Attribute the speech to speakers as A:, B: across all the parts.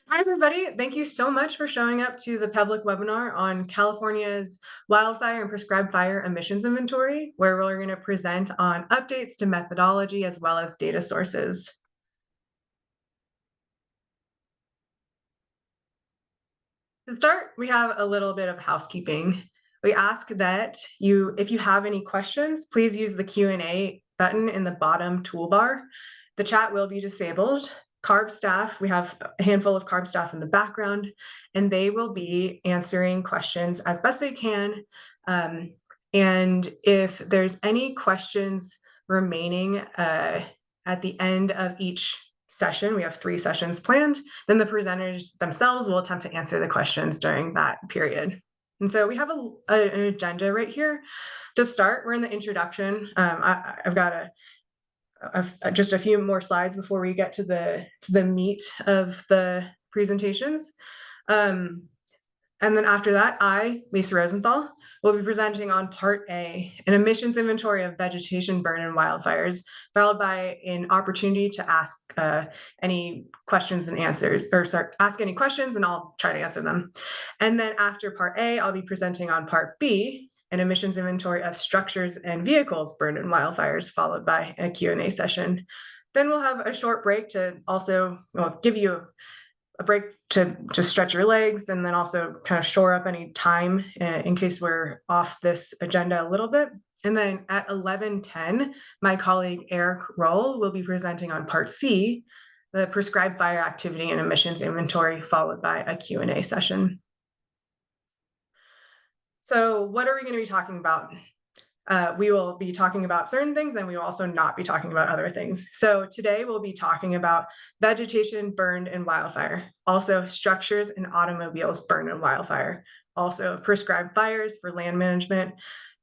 A: Hi, everybody. Thank you so much for showing up to the public webinar on California's wildfire and prescribed fire emissions inventory, where we're going to present on updates to methodology as well as data sources. To start, we have a little bit of housekeeping. We ask that if you have any questions, please use the Q&A button in the bottom toolbar. The chat will be disabled. CARB staff, we have a handful of CARB staff in the background, and they will be answering questions as best they can. And if there's any questions remaining at the end of each session, we have 3 sessions planned, then the presenters themselves will attempt to answer the questions during that period. And so we have an agenda right here. To start, we're in the introduction. I've got just a few more slides before we get to the meat of the presentations. And then after that, Lisa Rosenthal, will be presenting on Part A, an emissions inventory of vegetation burn and wildfires, followed by an opportunity to ask any questions and answers, ask any questions and I'll try to answer them. And then after Part A, I'll be presenting on Part B, an emissions inventory of structures and vehicles burned in wildfires, followed by a Q&A session. Then we'll have a short break to also give you a break to just stretch your legs and then also kind of shore up any time in case we're off this agenda a little bit. And then at 11:10, my colleague Eric Roll will be presenting on Part C, the prescribed fire activity and emissions inventory, followed by a Q&A session. So what are we going to be talking about? We will be talking about certain things, and we will also not be talking about other things. So today we'll be talking about vegetation burned in wildfire, also structures and automobiles burned in wildfire, also prescribed fires for land management,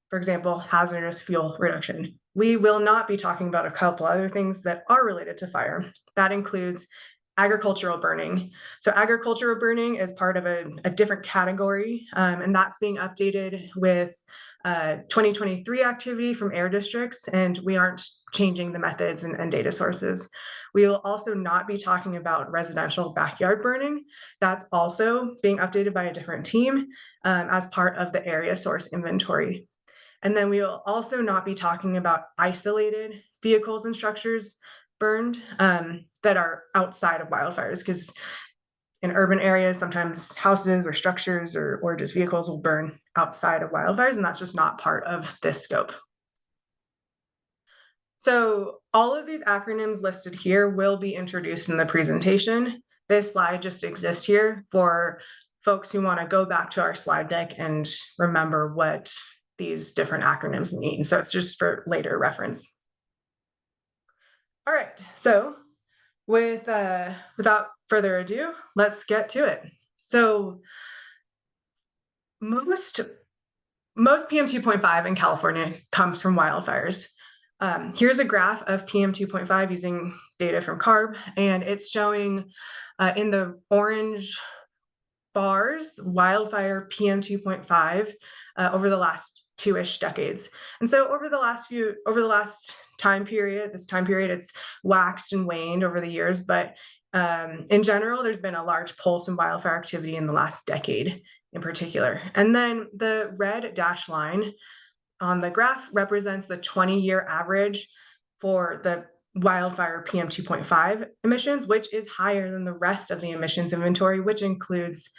A: for example, hazardous fuel reduction. We will not be talking about a couple other things that are related to fire. That includes agricultural burning. So agricultural burning is part of a different category, and that's being updated with 2023 activity from air districts, and we aren't changing the methods and data sources. We will also not be talking about residential backyard burning. That's also being updated by a different team as part of the area source inventory. And then we will also not be talking about isolated vehicles and structures burned that are outside of wildfires, because in urban areas, sometimes houses or structures or just vehicles will burn outside of wildfires, and that's just not part of this scope. So all of these acronyms listed here will be introduced in the presentation. This slide just exists here for folks who want to go back to our slide deck and remember what these different acronyms mean. So it's just for later reference. All right, so without further ado, let's get to it. So most PM 2.5 in California comes from wildfires. Here's a graph of PM 2.5 using data from CARB, and it's showing in the orange bars wildfire PM 2.5 over the last 2-ish decades. And so over the last time period, it's waxed and waned over the years, but in general, there's been a large pulse in wildfire activity in the last decade in particular. And then the red dashed line on the graph represents the 20-year average for the wildfire PM 2.5 emissions, which is higher than the rest of the emissions inventory, which includes,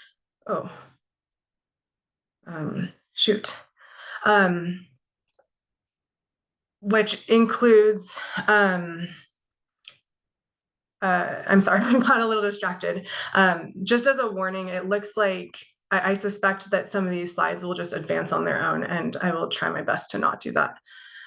A: which includes, I'm sorry, I got a little distracted. Just as a warning, it looks like I suspect that some of these slides will just advance on their own, and I will try my best to not do that.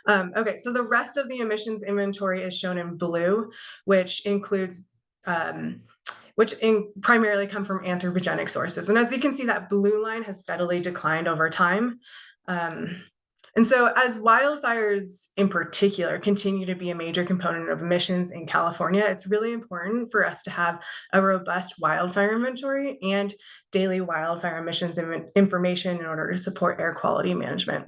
A: Okay, so the rest of the emissions inventory is shown in blue, which includes, primarily come from anthropogenic sources. And as you can see, that blue line has steadily declined over time. And so as wildfires in particular continue to be a major component of emissions in California, it's really important for us to have a robust wildfire inventory and daily wildfire emissions information in order to support air quality management.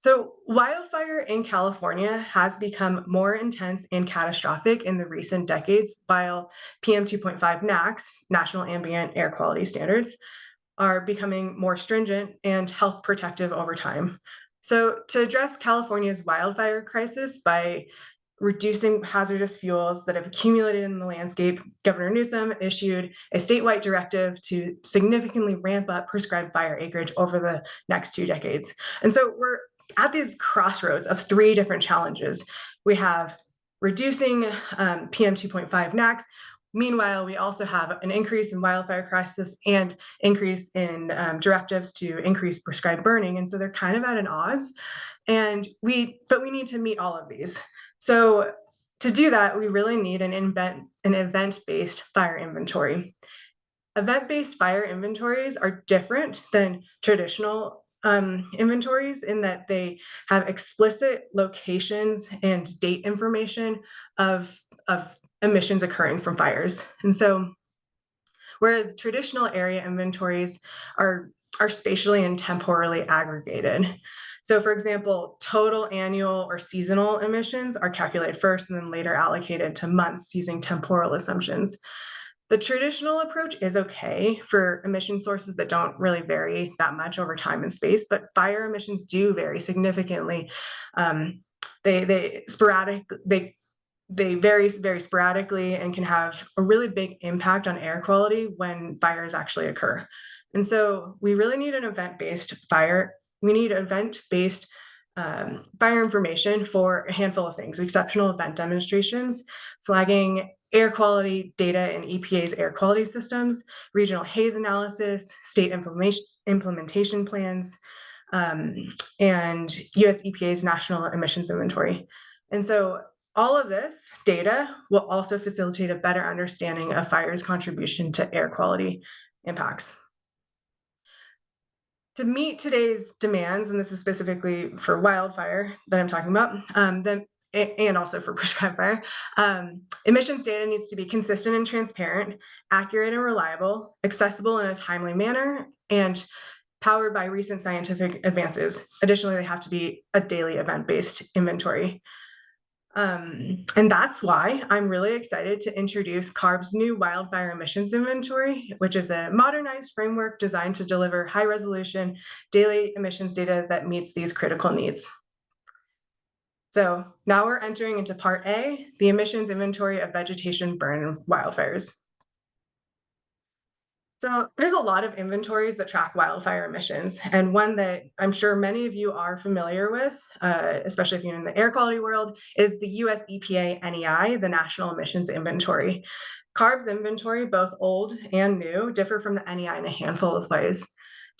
A: So, wildfire in California has become more intense and catastrophic in the recent decades, while PM 2.5 NACs, National Ambient Air Quality Standards, are becoming more stringent and health protective over time. So, to address California's wildfire crisis by reducing hazardous fuels that have accumulated in the landscape, Governor Newsom issued a statewide directive to significantly ramp up prescribed fire acreage over the next 2 decades. And so we're at these crossroads of three different challenges. We have reducing PM 2.5 NACs. Meanwhile, we also have an increase in wildfire crisis and increase in directives to increase prescribed burning. And so they're kind of at an odds. But we need to meet all of these. So to do that, we really need an event-based fire inventory. Event-based fire inventories are different than traditional inventories in that they have explicit locations and date information of emissions occurring from fires. And so, whereas traditional area inventories are spatially and temporally aggregated. So, for example, total annual or seasonal emissions are calculated first and then later allocated to months using temporal assumptions. The traditional approach is okay for emission sources that don't really vary that much over time and space, but fire emissions do vary significantly. They vary very sporadically and can have a really big impact on air quality when fires actually occur. And so we really need an event-based fire. We need event-based fire information for a handful of things: exceptional event demonstrations, flagging air quality data in EPA's air quality systems, regional haze analysis, state implementation plans, and US EPA's national emissions inventory. And so all of this data will also facilitate a better understanding of fire's contribution to air quality impacts. To meet today's demands, and this is specifically for wildfire that I'm talking about, and also for prescribed fire, emissions data needs to be consistent and transparent, accurate and reliable, accessible in a timely manner, and powered by recent scientific advances. Additionally, they have to be a daily event-based inventory. And that's why I'm really excited to introduce CARB's new wildfire emissions inventory, which is a modernized framework designed to deliver high resolution daily emissions data that meets these critical needs. So now we're entering into part A, the emissions inventory of vegetation burn in wildfires. So there's a lot of inventories that track wildfire emissions, and one that I'm sure many of you are familiar with, especially if you're in the air quality world, is the US EPA NEI, the National Emissions Inventory. CARB's inventory, both old and new, differ from the NEI in a handful of ways.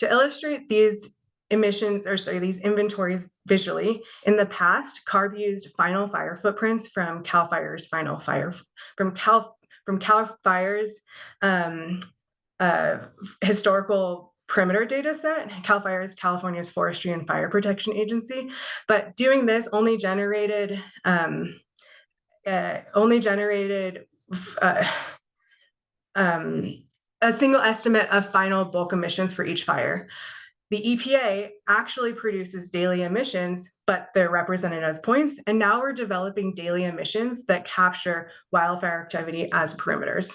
A: To illustrate these inventories visually, in the past, CARB used final fire footprints from CAL FIRE's historical perimeter data set. CAL FIRE is California's Forestry and Fire Protection Agency, but doing this only generated a single estimate of final bulk emissions for each fire. The EPA actually produces daily emissions, but they're represented as points, and now we're developing daily emissions that capture wildfire activity as perimeters.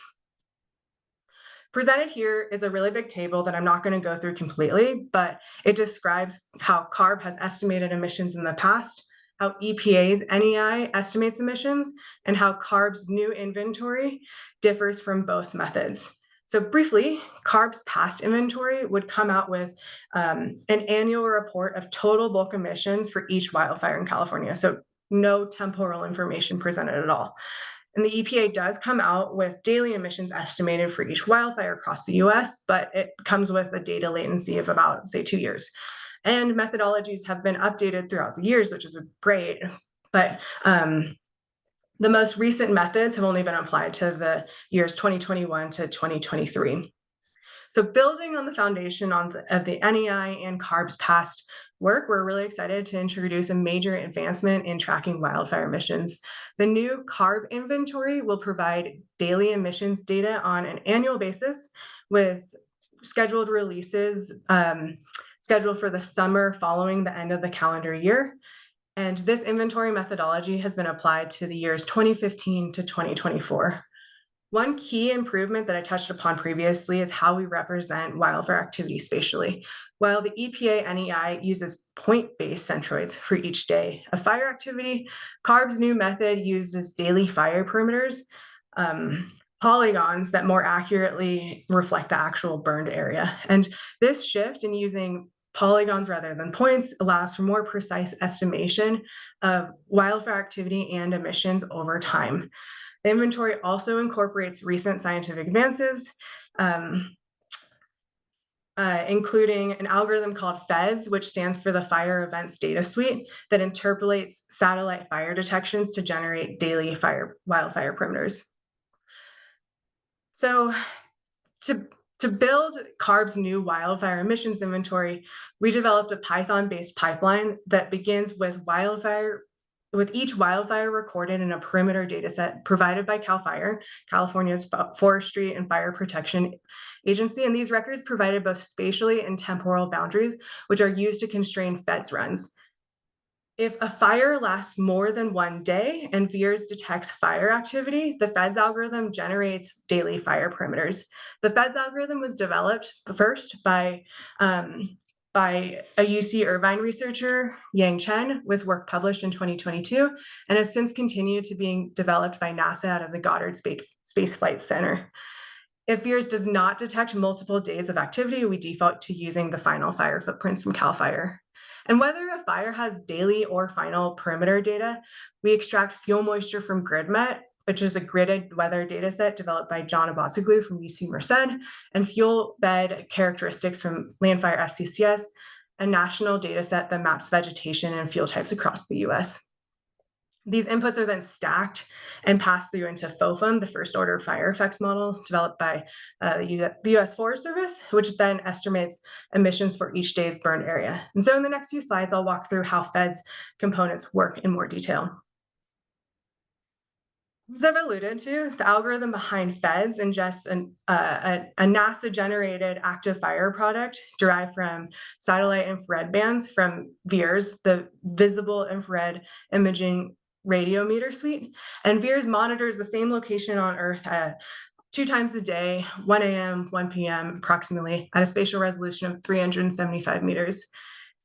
A: Presented here is a really big table that I'm not going to go through completely, but it describes how CARB has estimated emissions in the past, how EPA's NEI estimates emissions, and how CARB's new inventory differs from both methods. So briefly, CARB's past inventory would come out with an annual report of total bulk emissions for each wildfire in California. So no temporal information presented at all. And the EPA does come out with daily emissions estimated for each wildfire across the US, but it comes with a data latency of about, say, 2 years. And methodologies have been updated throughout the years, which is great, but the most recent methods have only been applied to the years 2021 to 2023. So building on the foundation of the NEI and CARB's past work, we're really excited to introduce a major advancement in tracking wildfire emissions. The new CARB inventory will provide daily emissions data on an annual basis with scheduled releases scheduled for the summer following the end of the calendar year. And this inventory methodology has been applied to the years 2015 to 2024. One key improvement that I touched upon previously is how we represent wildfire activity spatially. While the EPA NEI uses point-based centroids for each day of fire activity, CARB's new method uses daily fire perimeters, polygons that more accurately reflect the actual burned area. And this shift in using polygons rather than points allows for more precise estimation of wildfire activity and emissions over time. The inventory also incorporates recent scientific advances, including an algorithm called FEDS, which stands for the Fire Events Data Suite, that interpolates satellite fire detections to generate daily wildfire perimeters. So to build CARB's new wildfire emissions inventory, we developed a Python-based pipeline that begins with each wildfire recorded in a perimeter dataset provided by CAL FIRE, California's Forestry and Fire Protection Agency, and these records provided both spatially and temporal boundaries, which are used to constrain FEDS runs. If a fire lasts more than 1 day and VEERS detects fire activity, the FEDS algorithm generates daily fire perimeters. The FEDS algorithm was developed first by a UC Irvine researcher, Yang Chen, with work published in 2022, and has since continued to being developed by NASA out of the Goddard Space Flight Center. If VEERS does not detect multiple days of activity, we default to using the final fire footprints from CAL FIRE. And whether a fire has daily or final perimeter data, we extract fuel moisture from GridMet, which is a gridded weather data set developed by John Abotsoglu from UC Merced, and fuel bed characteristics from Landfire FCCS, a national data set that maps vegetation and fuel types across the US. These inputs are then stacked and passed through into FOFM, the first order fire effects model developed by the US Forest Service, which then estimates emissions for each day's burned area. And so in the next few slides, I'll walk through how FEDS components work in more detail. As I've alluded to, the algorithm behind FEDS ingests a NASA-generated active fire product derived from satellite infrared bands from VEERS, the Visible Infrared Imaging Radiometer Suite. And VEERS monitors the same location on Earth 2 times a day, 1 a.m., 1 p.m., approximately, at a spatial resolution of 375 meters.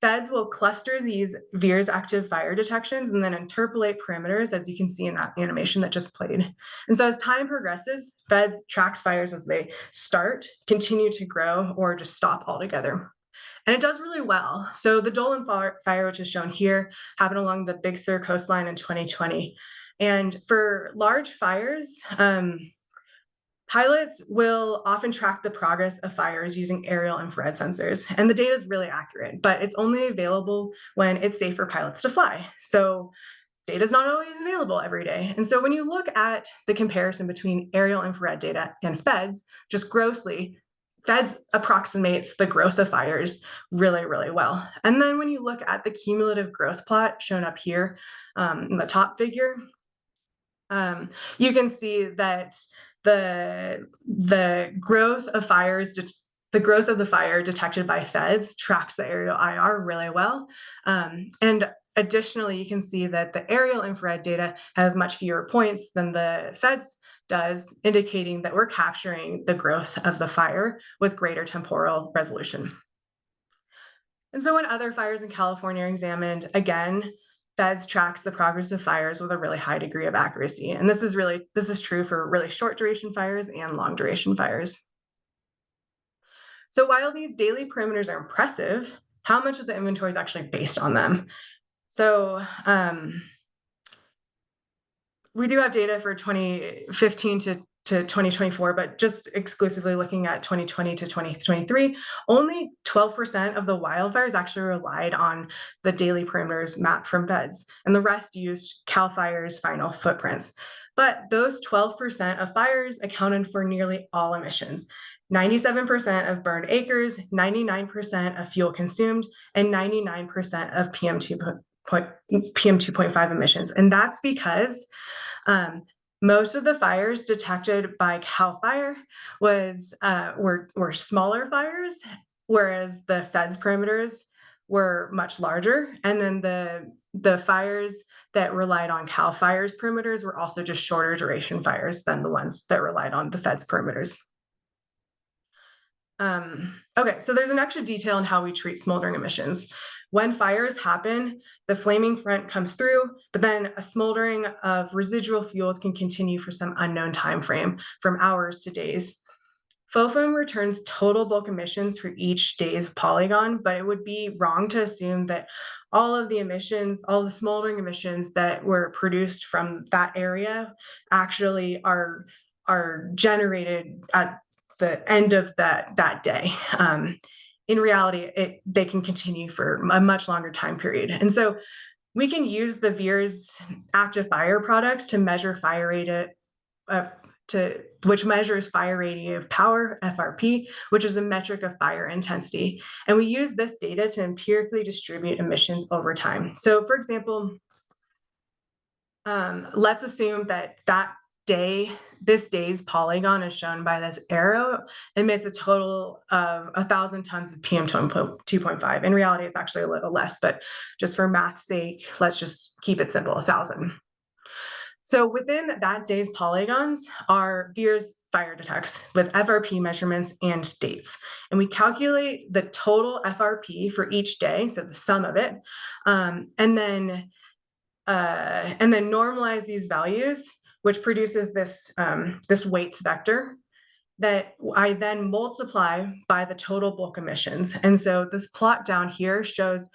A: FEDS will cluster these VEERS active fire detections and then interpolate perimeters, as you can see in that animation that just played. And so as time progresses, FEDS tracks fires as they start, continue to grow, or just stop altogether. And it does really well. So the Dolan fire, which is shown here, happened along the Big Sur coastline in 2020. And for large fires, pilots will often track the progress of fires using aerial infrared sensors. And the data is really accurate, but it's only available when it's safe for pilots to fly. So data is not always available every day. And so when you look at the comparison between aerial infrared data and FEDS, just grossly, FEDS approximates the growth of fires really, really well. And then when you look at the cumulative growth plot shown up here in the top figure, you can see that the growth of fires, the growth of the fire detected by FEDS tracks the aerial IR really well. And additionally, you can see that the aerial infrared data has much fewer points than the FEDS does, indicating that we're capturing the growth of the fire with greater temporal resolution. And so when other fires in California are examined, again, FEDS tracks the progress of fires with a really high degree of accuracy. And this is true for really short duration fires and long duration fires. So while these daily perimeters are impressive, how much of the inventory is actually based on them? So we do have data for 2015 to 2024, but just exclusively looking at 2020 to 2023, only 12% of the wildfires actually relied on the daily perimeters mapped from FEDS, and the rest used CAL FIRE's final footprints. But those 12% of fires accounted for nearly all emissions. 97% of burned acres, 99% of fuel consumed, and 99% of PM2.5 emissions. And that's because most of the fires detected by CAL FIRE were smaller fires whereas the feds perimeters were much larger. And then the fires that relied on CAL FIRE's perimeters were also just shorter duration fires than the ones that relied on the feds perimeters. Okay, so there's an extra detail in how we treat smoldering emissions. When fires happen, the flaming front comes through, but then a smoldering of residual fuels can continue for some unknown time frame, from hours to days. FOFM returns total bulk emissions for each day's polygon, but it would be wrong to assume that all of the emissions, all the smoldering emissions that were produced from that area actually are generated at the end of that day. In reality, they can continue for a much longer time period. And so we can use the VEER's active fire products to measure fire rate which measures fire radiative power, FRP, which is a metric of fire intensity. And we use this data to empirically distribute emissions over time. So for example, let's assume that this day's polygon, is shown by this arrow, emits a total of 1,000 tons of PM 2.5. In reality, it's actually a little less, but just for math's sake, let's just keep it simple, 1,000. So within that day's polygons are VEER's fire detects with FRP measurements and dates. And we calculate the total FRP for each day, so the sum of it, and then normalize these values, which produces this weights vector that I then multiply by the total bulk emissions. And so this plot down here shows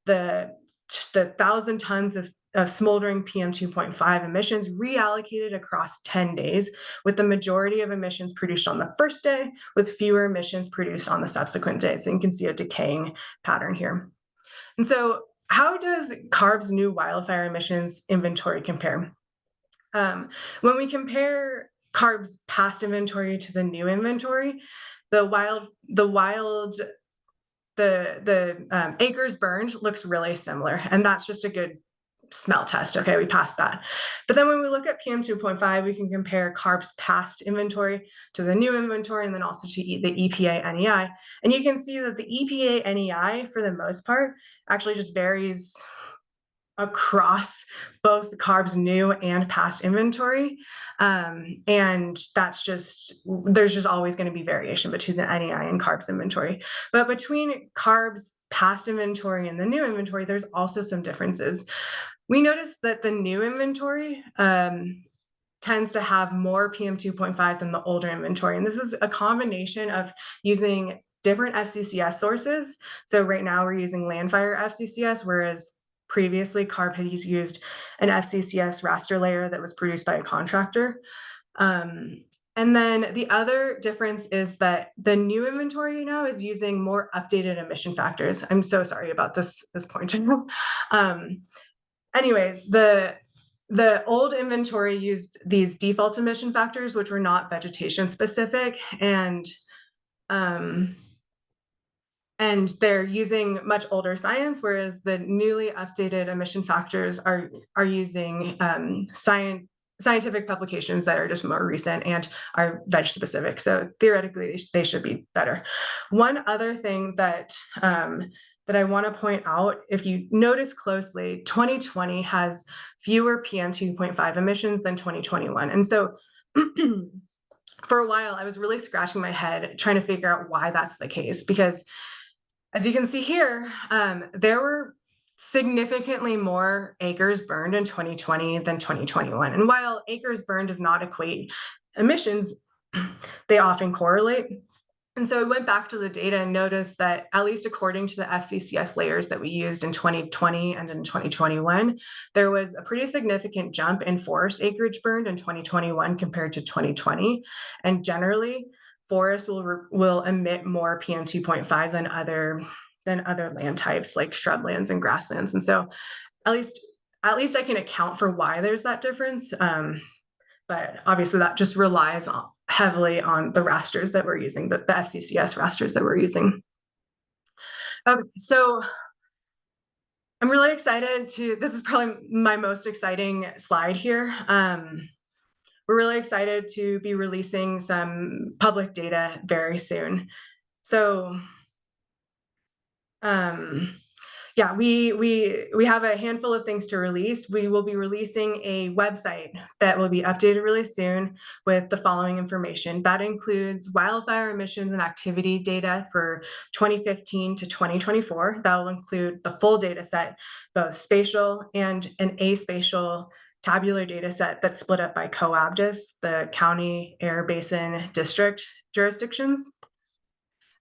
A: the 1,000 tons of smoldering PM 2.5 emissions reallocated across 10 days, with the majority of emissions produced on the first day, with fewer emissions produced on the subsequent day. So you can see a decaying pattern here. And so how does CARB's new wildfire emissions inventory compare? When we compare CARB's past inventory to the new inventory, the acres burned looks really similar, and that's just a good smell test. Okay, we passed that. But then when we look at PM 2.5, we can compare CARB's past inventory to the new inventory, and then also to the EPA NEI. And you can see that the EPA NEI, for the most part, actually just varies across both CARB's new and past inventory. And there's just always going to be variation between the NEI and CARB's inventory. But between CARB's past inventory and the new inventory, there's also some differences. We noticed that the new inventory tends to have more PM 2.5 than the older inventory. And this is a combination of using different FCCS sources. So right now we're using Landfire FCCS, whereas previously CARB had used an FCCS raster layer that was produced by a contractor. And then the other difference is that the new inventory now is using more updated emission factors. I'm so sorry about this point. Anyways, the old inventory used these default emission factors, which were not vegetation specific, and they're using much older science, whereas the newly updated emission factors are using scientific publications that are just more recent and are veg specific. So theoretically, they should be better. One other thing that I want to point out, if you notice closely, 2020 has fewer PM 2.5 emissions than 2021. And so for a while, I was really scratching my head trying to figure out why that's the case, because as you can see here, there were significantly more acres burned in 2020 than 2021. And while acres burned does not equate emissions, they often correlate. And so I went back to the data and noticed that, at least according to the FCCS layers that we used in 2020 and in 2021, there was a pretty significant jump in forest acreage burned in 2021 compared to 2020. And generally, forests will emit more PM 2.5 than other land types like shrublands and grasslands. And so at least I can account for why there's that difference. But obviously that just relies heavily on the rasters that we're using, the FCCS rasters that we're using. Okay, so I'm really excited this is probably my most exciting slide here. We're really excited to be releasing some public data very soon. So Yeah, we have a handful of things to release. We will be releasing a website that will be updated really soon with the following information. That includes wildfire emissions and activity data for 2015 to 2024. That will include the full data set, both spatial and an aspatial tabular data set that's split up by COABDIS, the county, air basin, district jurisdictions.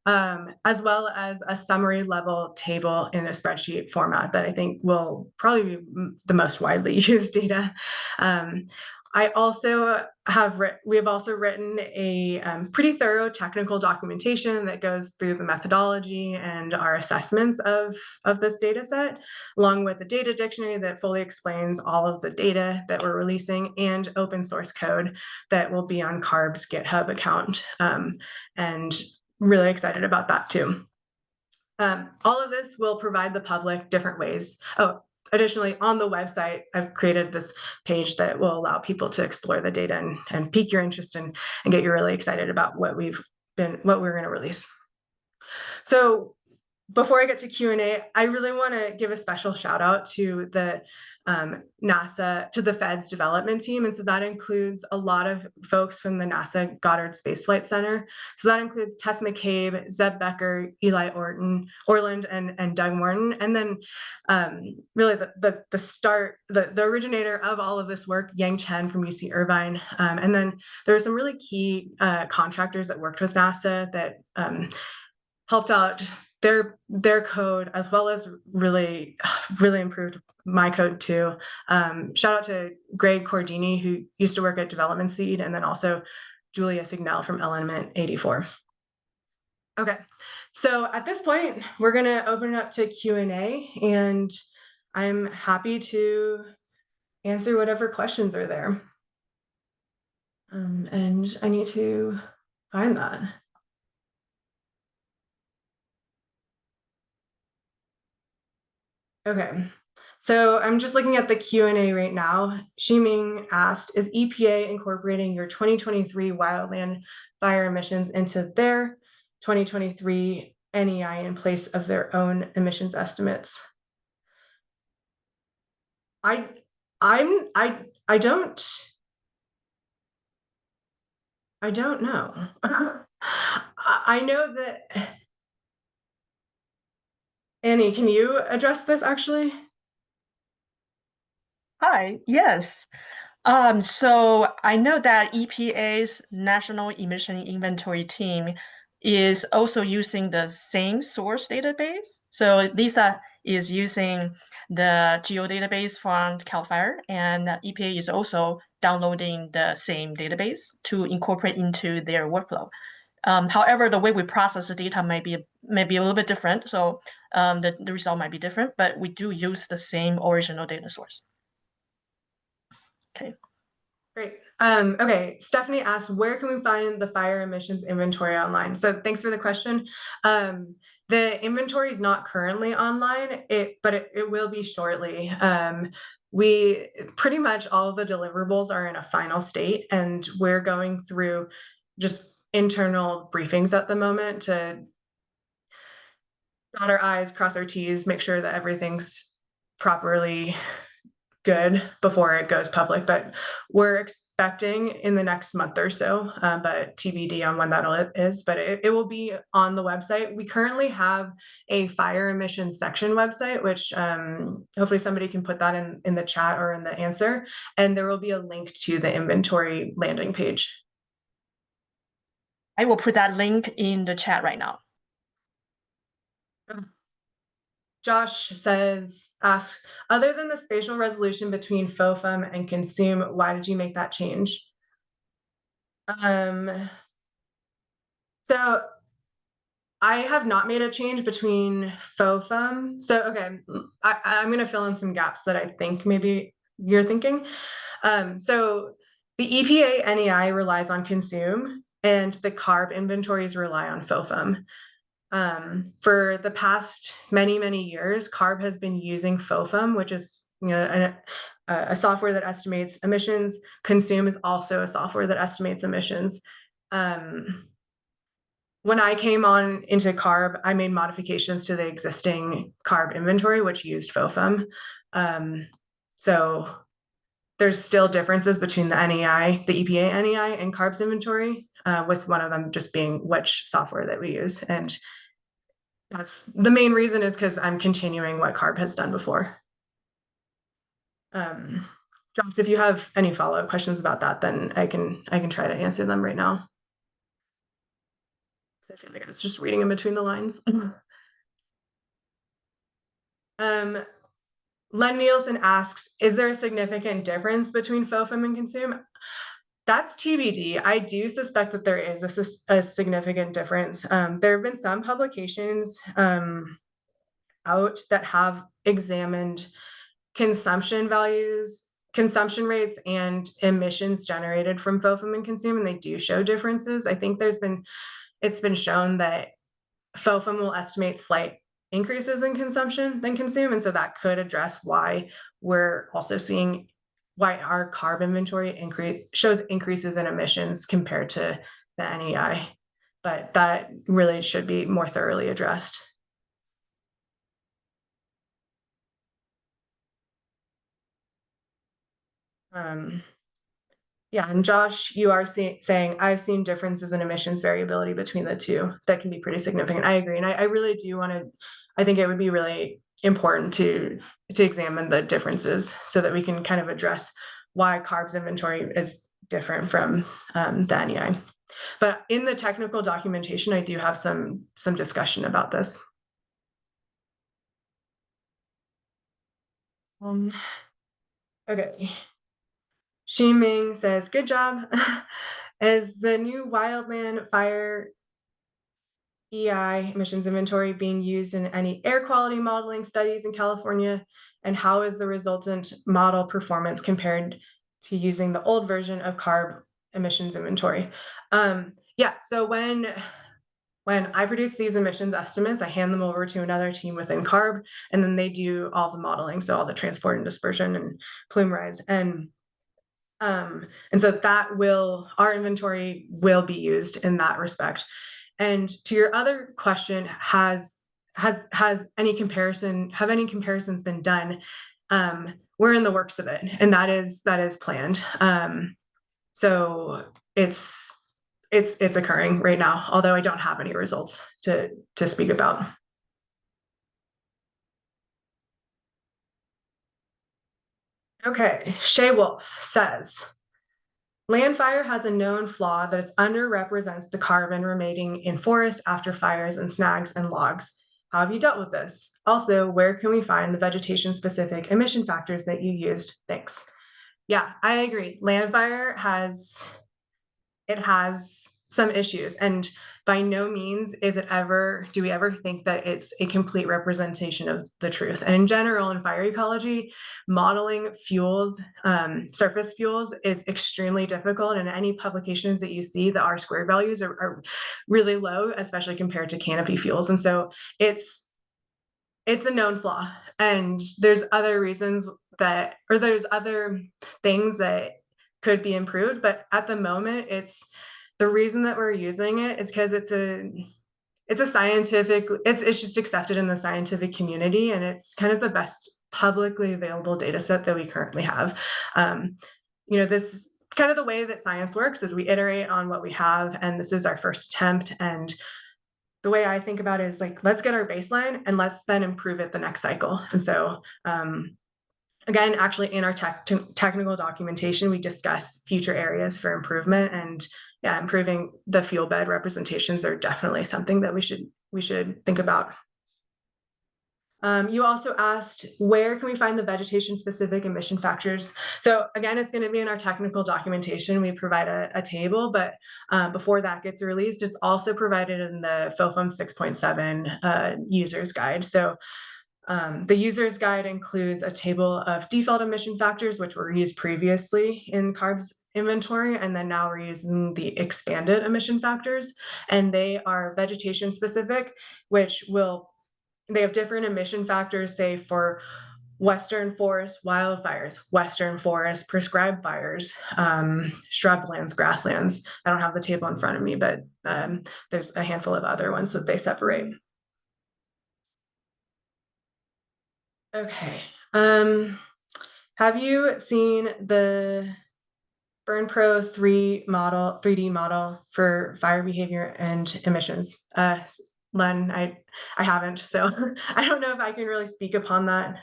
A: As well as a summary level table in a spreadsheet format that I think will probably be the most widely used data. I also we have also written a pretty thorough technical documentation that goes through the methodology and our assessments of this data set, along with a data dictionary that fully explains all of the data that we're releasing and open source code that will be on CARB's GitHub account. And really excited about that too. All of this will provide the public different ways. Oh, additionally, on the website, I've created this page that will allow people to explore the data and pique your interest and get you really excited about what we're going to release. So before I get to Q&A, I really want to give a special shout out to the NASA, to the Fed's development team. And so that includes a lot of folks from the NASA Goddard Space Flight Center. So that includes Tess McCabe, Zeb Becker, Eli Orland, and Doug Morton. And then really the originator of all of this work, Yang Chen from UC Irvine. And then there were some really key contractors that worked with NASA that helped out their code, as well as really improved my code too. Shout out to Greg Cordini, who used to work at Development Seed, and then also Julia Signell from Element 84. Okay, so at this point, we're gonna open it up to Q&A, and I'm happy to answer whatever questions are there. And I need to find that. Okay, so I'm just looking at the Q&A right now. Ximing asked, is EPA incorporating your 2023 wildland fire emissions into their 2023 NEI in place of their own emissions estimates? I don't know. I know that. Annie, can you address this actually?
B: Hi, yes. So I know that EPA's National Emission Inventory team is also using the same source database. So Lisa is using the geo database from CAL FIRE, and EPA is also downloading the same database to incorporate into their workflow. However, the way we process the data may be a little bit different, so the result might be different, but we do use the same original data source. Okay.
A: Great. Okay, Stephanie asked, where can we find the fire emissions inventory online? So thanks for the question. The inventory is not currently online, but it will be shortly. We pretty much all of the deliverables are in a final state, and we're going through just internal briefings at the moment to dot our I's, cross our T's, make sure that everything's properly good before it goes public. But we're expecting in the next month or so, but TBD on when that is, but it will be on the website. We currently have a fire emissions section website, which hopefully somebody can put that in the chat or in the answer, and there will be a link to the inventory landing page.
B: I will put that link in the chat right now.
A: Josh asks, other than the spatial resolution between FOFUM and consume, why did you make that change? So I have not made a change between FOFUM. So, okay, I'm going to fill in some gaps that I think maybe you're thinking. So the EPA NEI relies on consume, and the CARB inventories rely on FOFUM. For the past many years, CARB has been using FOFUM, which is a software that estimates emissions. Consume is also a software that estimates emissions. when I came on into CARB, I made modifications to the existing CARB inventory, which used FOFM. So there's still differences between the NEI, the EPA NEI, and CARB's inventory, with one of them just being which software that we use. And that's the main reason, is because I'm continuing what CARB has done before. Josh, if you have any follow-up questions about that, then I can try to answer them right now. I feel like I was just reading in between the lines. Len Nielsen asks, is there a significant difference between FOFM and consume? That's TBD. I do suspect that there is a significant difference. There have been some publications out that have examined consumption values, consumption rates, and emissions generated from FOFM and consume, and they do show differences. I think it's been shown that FOFM will estimate slight increases in consumption than consume, and so that could address why we're also seeing why our CARB inventory shows increases in emissions compared to the NEI, but that really should be more thoroughly addressed. Yeah, and Josh, you are saying I've seen differences in emissions variability between the two that can be pretty significant. I agree, and I really do want to. I think it would be really important to examine the differences so that we can kind of address why CARB's inventory is different from the NEI. But in the technical documentation, I do have some discussion about this. Okay. Ximing says, good job. Is the new wildland fire EI emissions inventory being used in any air quality modeling studies in California? And how is the resultant model performance compared to using the old version of CARB emissions inventory? Yeah, so when I produce these emissions estimates, I hand them over to another team within CARB, and then they do all the modeling, so all the transport and dispersion and plume rise. And so our inventory will be used in that respect. And to your other question, have any comparisons been done? We're in the works of it, and that is planned. So it's occurring right now, although I don't have any results to speak about. Okay, Shay Wolf says, land fire has a known flaw that it underrepresents the carbon remaining in forests after fires and snags and logs. How have you dealt with this? Also, where can we find the vegetation-specific emission factors that you used? Thanks. Yeah, I agree. Land fire has some issues, and by no means do we ever think that it's a complete representation of the truth. And in general, in fire ecology, modeling fuels, surface fuels, is extremely difficult. And any publications that you see, the R-squared values are really low, especially compared to canopy fuels. And so it's a known flaw. And there's other things that could be improved, but at the moment, the reason that we're using it is because it's just accepted in the scientific community, and it's kind of the best publicly available data set that we currently have. This is kind of the way that science works, is we iterate on what we have, and this is our first attempt. And the way I think about it is like, let's get our baseline and let's then improve it the next cycle. And so again, actually in our technical documentation, we discuss future areas for improvement, and yeah, improving the fuel bed representations are definitely something that we should think about. You also asked, where can we find the vegetation-specific emission factors? So again, it's going to be in our technical documentation. We provide a table, but before that gets released, it's also provided in the FOFM 6.7 user's guide. So the user's guide includes a table of default emission factors, which were used previously in CARB's inventory, and then now we're using the expanded emission factors, and they are vegetation specific, they have different emission factors, say for Western forest wildfires, Western forest prescribed fires, shrublands, grasslands. I don't have the table in front of me, but there's a handful of other ones that they separate. Okay. Have you seen the Burn Pro 3D model for fire behavior and emissions? Len, I haven't, so I don't know if I can really speak upon that.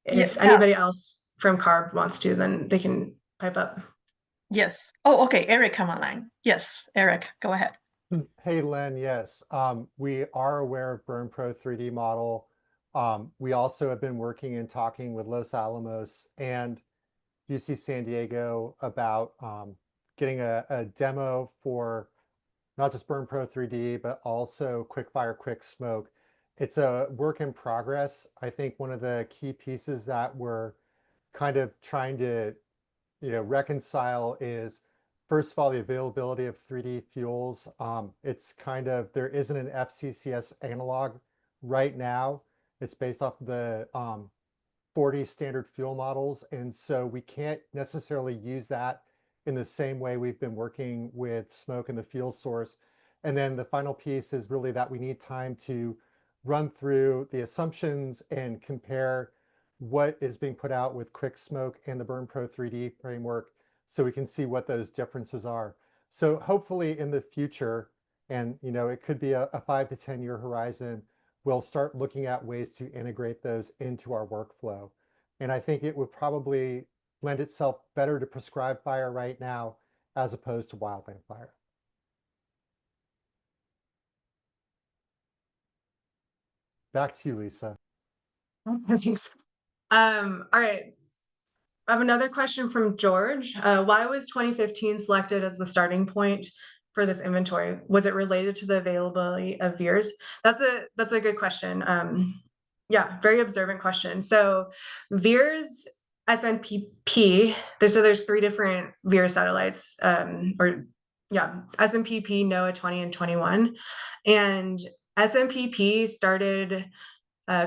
A: If
B: Yeah.
A: anybody else from CARB wants to, then they can pipe up.
B: Yes. Oh, okay. Eric, come online. Yes, Eric, go ahead.
C: Hey, Len, yes. We are aware of Burn Pro 3D model. We also have been working and talking with Los Alamos and UC San Diego about getting a demo for not just Burn Pro 3D, but also Quickfire Quick Smoke. It's a work in progress. I think one of the key pieces that we're kind of trying to reconcile is, first of all, the availability of 3D fuels. It's kind of, there isn't an FCCS analog right now. It's based off of the 40 standard fuel models. And so we can't necessarily use that in the same way we've been working with smoke and the fuel source. And then the final piece is really that we need time to run through the assumptions and compare what is being put out with Quick Smoke and the Burn Pro 3D framework so we can see what those differences are. So hopefully in the future, and it could be a 5 to 10 year horizon, we'll start looking at ways to integrate those into our workflow. And I think it would probably lend itself better to prescribed fire right now as opposed to wildland fire. Back to you, Lisa.
A: Thanks. All right. I have another question from George. Why was 2015 selected as the starting point for this inventory? Was it related to the availability of VIIRS? That's a good question. Yeah, very observant question. So VIIRS SNPP, there's 3 different VIIRS satellites, SNPP, NOAA 20 and 21. And SNPP started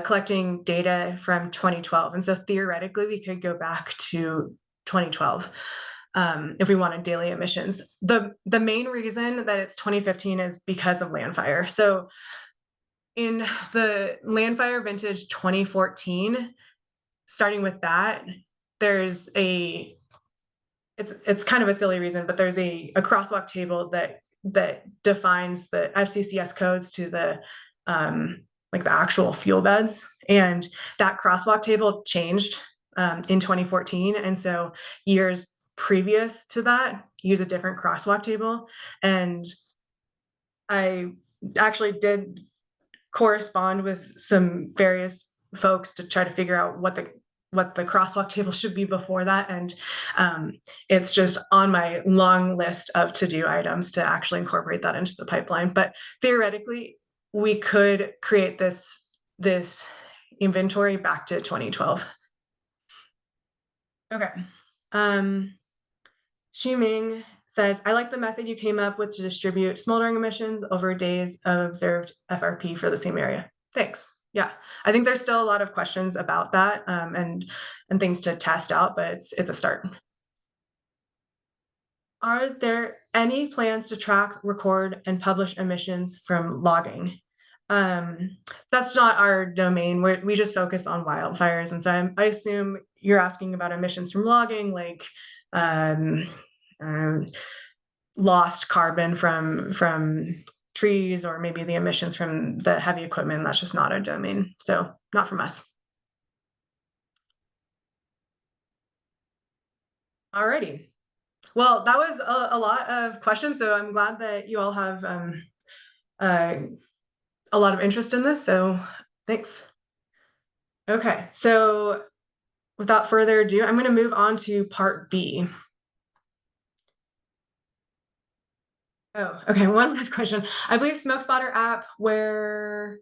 A: collecting data from 2012. And so theoretically, we could go back to 2012 if we wanted daily emissions. The main reason that it's 2015 is because of land fire. So in the land fire vintage 2014, starting with that, there's it's kind of a silly reason, but there's a crosswalk table that defines the FCCS codes to the like the actual fuel beds, and that crosswalk table changed in 2014, and so years previous to that use a different crosswalk table. And I actually did correspond with some various folks to try to figure out what the crosswalk table should be before that, and it's just on my long list of to-do items to actually incorporate that into the pipeline. But theoretically, we could create this inventory back to 2012. Okay. Ximing says, I like the method you came up with to distribute smoldering emissions over days of observed FRP for the same area. Thanks. Yeah, I think there's still a lot of questions about that and things to test out, but it's a start. Are there any plans to track, record, and publish emissions from logging? That's not our domain. We just focus on wildfires, and so I assume you're asking about emissions from logging, like lost carbon from trees, or maybe the emissions from the heavy equipment. That's just not our domain, so not from us. Alrighty. Well, that was a lot of questions, so I'm glad that you all have a lot of interest in this, so thanks. Okay, so without further ado, I'm going to move on to part B. Oh, okay, one last question. I believe SmokeSpotter app, where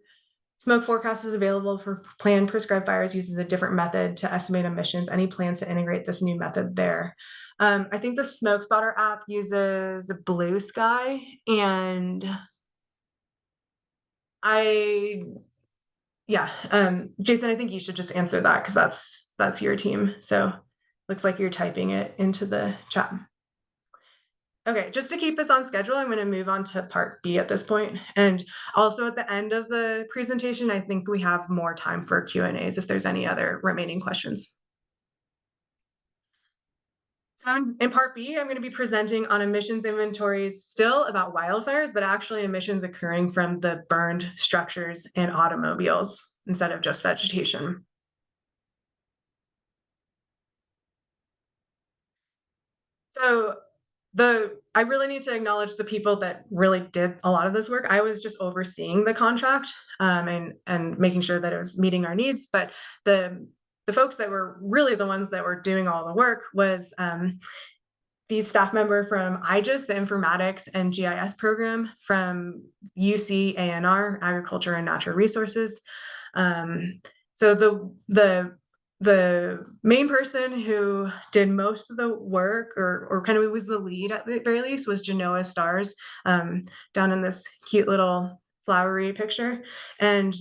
A: smoke forecast is available for planned prescribed fires, uses a different method to estimate emissions. Any plans to integrate this new method there? I think the SmokeSpotter app uses Blue Sky, and I Yeah, Jason, I think you should just answer that because that's your team. So looks like you're typing it into the chat. Okay, just to keep this on schedule, I'm going to move on to part B at this point. And also at the end of the presentation, I think we have more time for Q&As if there's any other remaining questions. So in part B, I'm going to be presenting on emissions inventories still about wildfires, but actually emissions occurring from the burned structures and automobiles instead of just vegetation. So I really need to acknowledge the people that really did a lot of this work. I was just overseeing the contract and making sure that it was meeting our needs. But the folks that were really the ones that were doing all the work was the staff member from IGIS, the Informatics and GIS program from UC ANR, Agriculture and Natural Resources. So the main person who did most of the work or kind of was the lead at the very least was Genoa Stars, down in this cute little flowery picture. And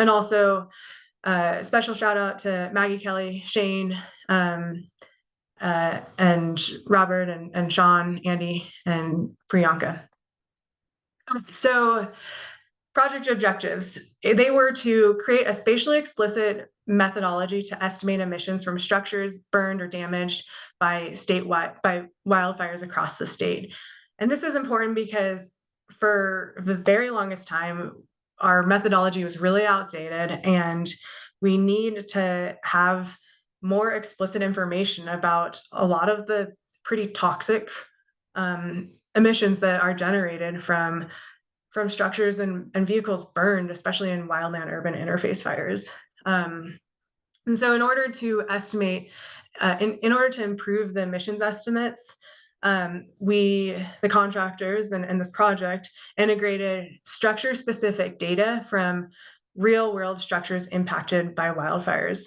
A: also special shout out to Maggie, Kelly, Shane, and Robert and Sean, Andy, and Priyanka. So project objectives, they were to create a spatially explicit methodology to estimate emissions from structures burned or damaged by wildfires across the state. And this is important because for the very longest time, our methodology was really outdated, and we need to have more explicit information about a lot of the pretty toxic emissions that are generated from structures and vehicles burned, especially in wildland urban interface fires. And so in order to estimate, in order to improve the emissions estimates, the contractors and this project integrated structure-specific data from real-world structures impacted by wildfires.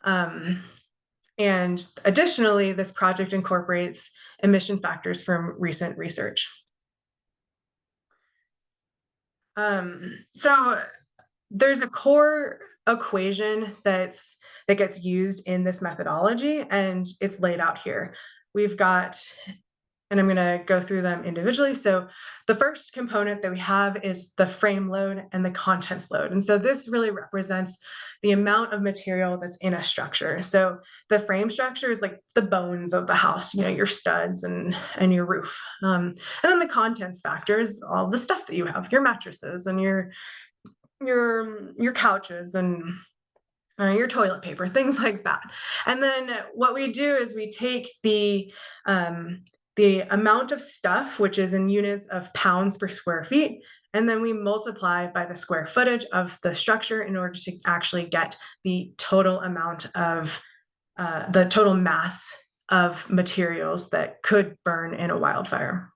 A: And additionally, this project incorporates emission factors from recent research. So there's a core equation that gets used in this methodology, and it's laid out here. We've got, and I'm going to go through them individually. So the first component that we have is the frame load and the contents load. And so this really represents the amount of material that's in a structure. So the frame structure is like the bones of the house, your studs and your roof. And then the contents factors, all the stuff that you have, your mattresses and your couches and your toilet paper, things like that. And then what we do is we take the amount of stuff, which is in units of pounds per square feet, and then we multiply by the square footage of the structure in order to actually get the total amount of the total mass of materials that could burn in a wildfire.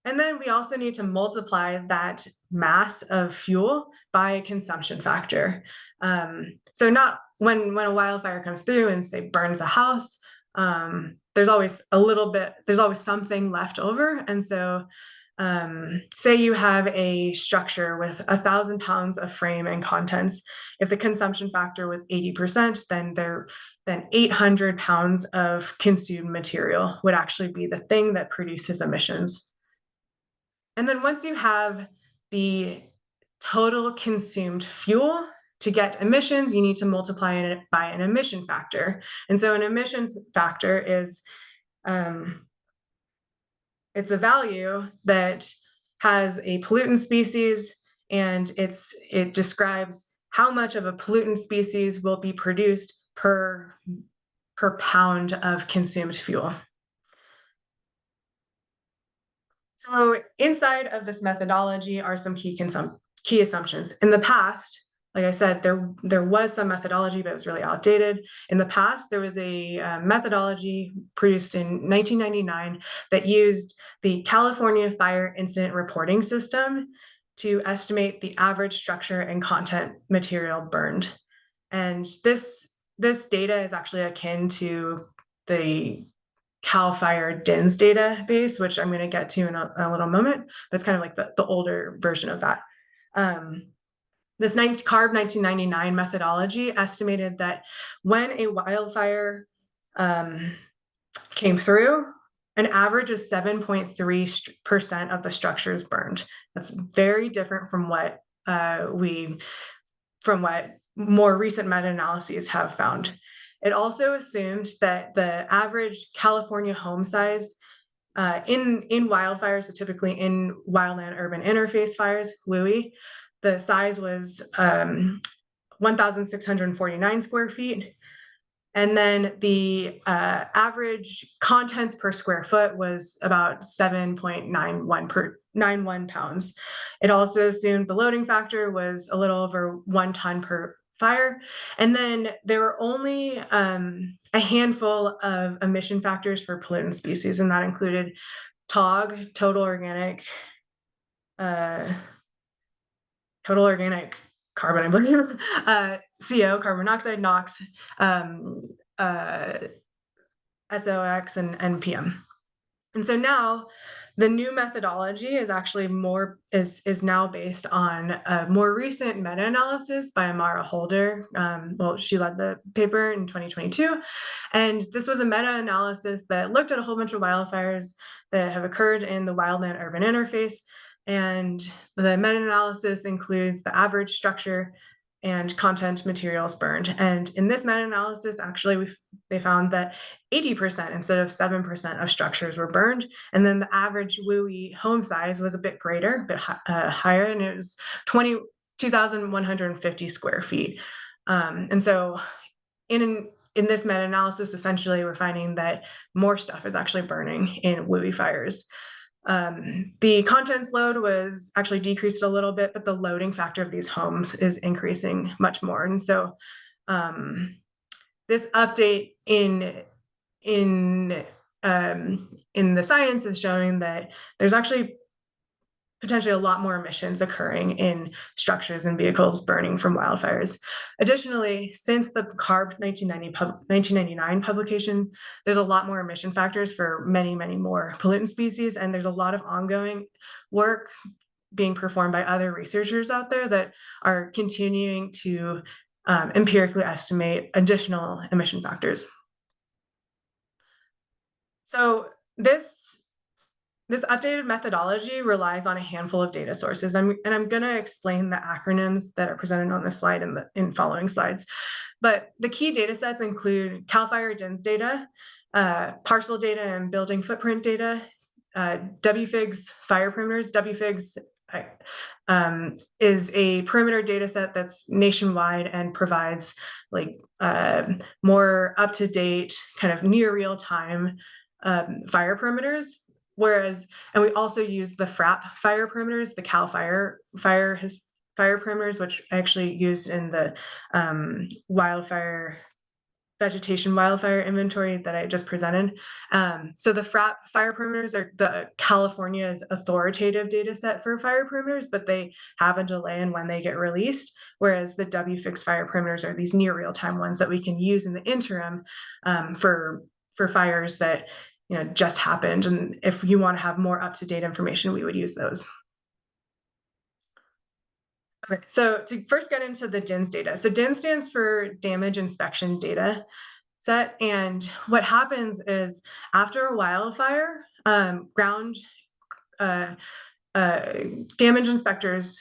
A: And then we also need to multiply that mass of fuel by a consumption factor. So not when a wildfire comes through and say burns a house, there's always something left over. And so say you have a structure with 1,000 pounds of frame and contents. If the consumption factor was 80%, then 800 pounds of consumed material would actually be the thing that produces emissions. And then once you have the total consumed fuel, to get emissions, you need to multiply it by an emission factor. And so an emissions factor is it's a value that has a pollutant species, and it describes how much of a pollutant species will be produced per pound of consumed fuel. So inside of this methodology are some key assumptions. In the past, like I said, there was some methodology, but it was really outdated. In the past, there was a methodology produced in 1999 that used the California Fire Incident Reporting System to estimate the average structure and content material burned. And this data is actually akin to the CAL FIRE DINS database, which I'm going to get to in a little moment, but it's kind of like the older version of that. This CARB 1999 methodology estimated that when a wildfire came through, an average of 7.3% of the structures burned. That's very different from what more recent meta-analyses have found. It also assumed that the average California home size in wildfires, so typically in wildland urban interface fires, WUI, the size was 1,649 square feet. And then the average contents per square foot was about 7.91 pounds. It also assumed the loading factor was a little over 1 ton per fire. And then there were only a handful of emission factors for pollutant species, and that included TOG, total organic carbon, I believe, CO, carbon monoxide, NOx, SOx, and PM. And so now the new methodology is actually is now based on a more recent meta-analysis by Amara Holder. Well, she led the paper in 2022. And this was a meta-analysis that looked at a whole bunch of wildfires that have occurred in the wildland urban interface. And the meta-analysis includes the average structure and content materials burned. And in this meta-analysis, actually, they found that 80% instead of 7% of structures were burned. And then the average WUI home size was a bit greater, a bit higher, and it was 2,150 square feet. And so in this meta-analysis, essentially, we're finding that more stuff is actually burning in WUI fires. The contents load was actually decreased a little bit, but the loading factor of these homes is increasing much more. And so this update in the science is showing that there's actually potentially a lot more emissions occurring in structures and vehicles burning from wildfires. Additionally, since the CARB 1999 publication, there's a lot more emission factors for many, many more pollutant species, and there's a lot of ongoing work being performed by other researchers out there that are continuing to empirically estimate additional emission factors. So this updated methodology relies on a handful of data sources, and I'm going to explain the acronyms that are presented on this slide in following slides. But the key data sets include CAL FIRE DINS data, parcel data and building footprint data, WFIGS fire perimeters. WFIGS is a perimeter data set that's nationwide and provides like more up-to-date, kind of near real-time fire perimeters. And we also use the FRAP fire perimeters, the CAL FIRE perimeters, which I actually used in the vegetation wildfire inventory that I just presented. So the FRAP fire perimeters are the California's authoritative data set for fire perimeters, but they have a delay in when they get released, whereas the WFIGS fire perimeters are these near real-time ones that we can use in the interim for fires that just happened. And if you want to have more up-to-date information, we would use those. Okay, so to first get into the DINS data. So DINS stands for Damage Inspection Data Set. And what happens is after a wildfire, ground damage inspectors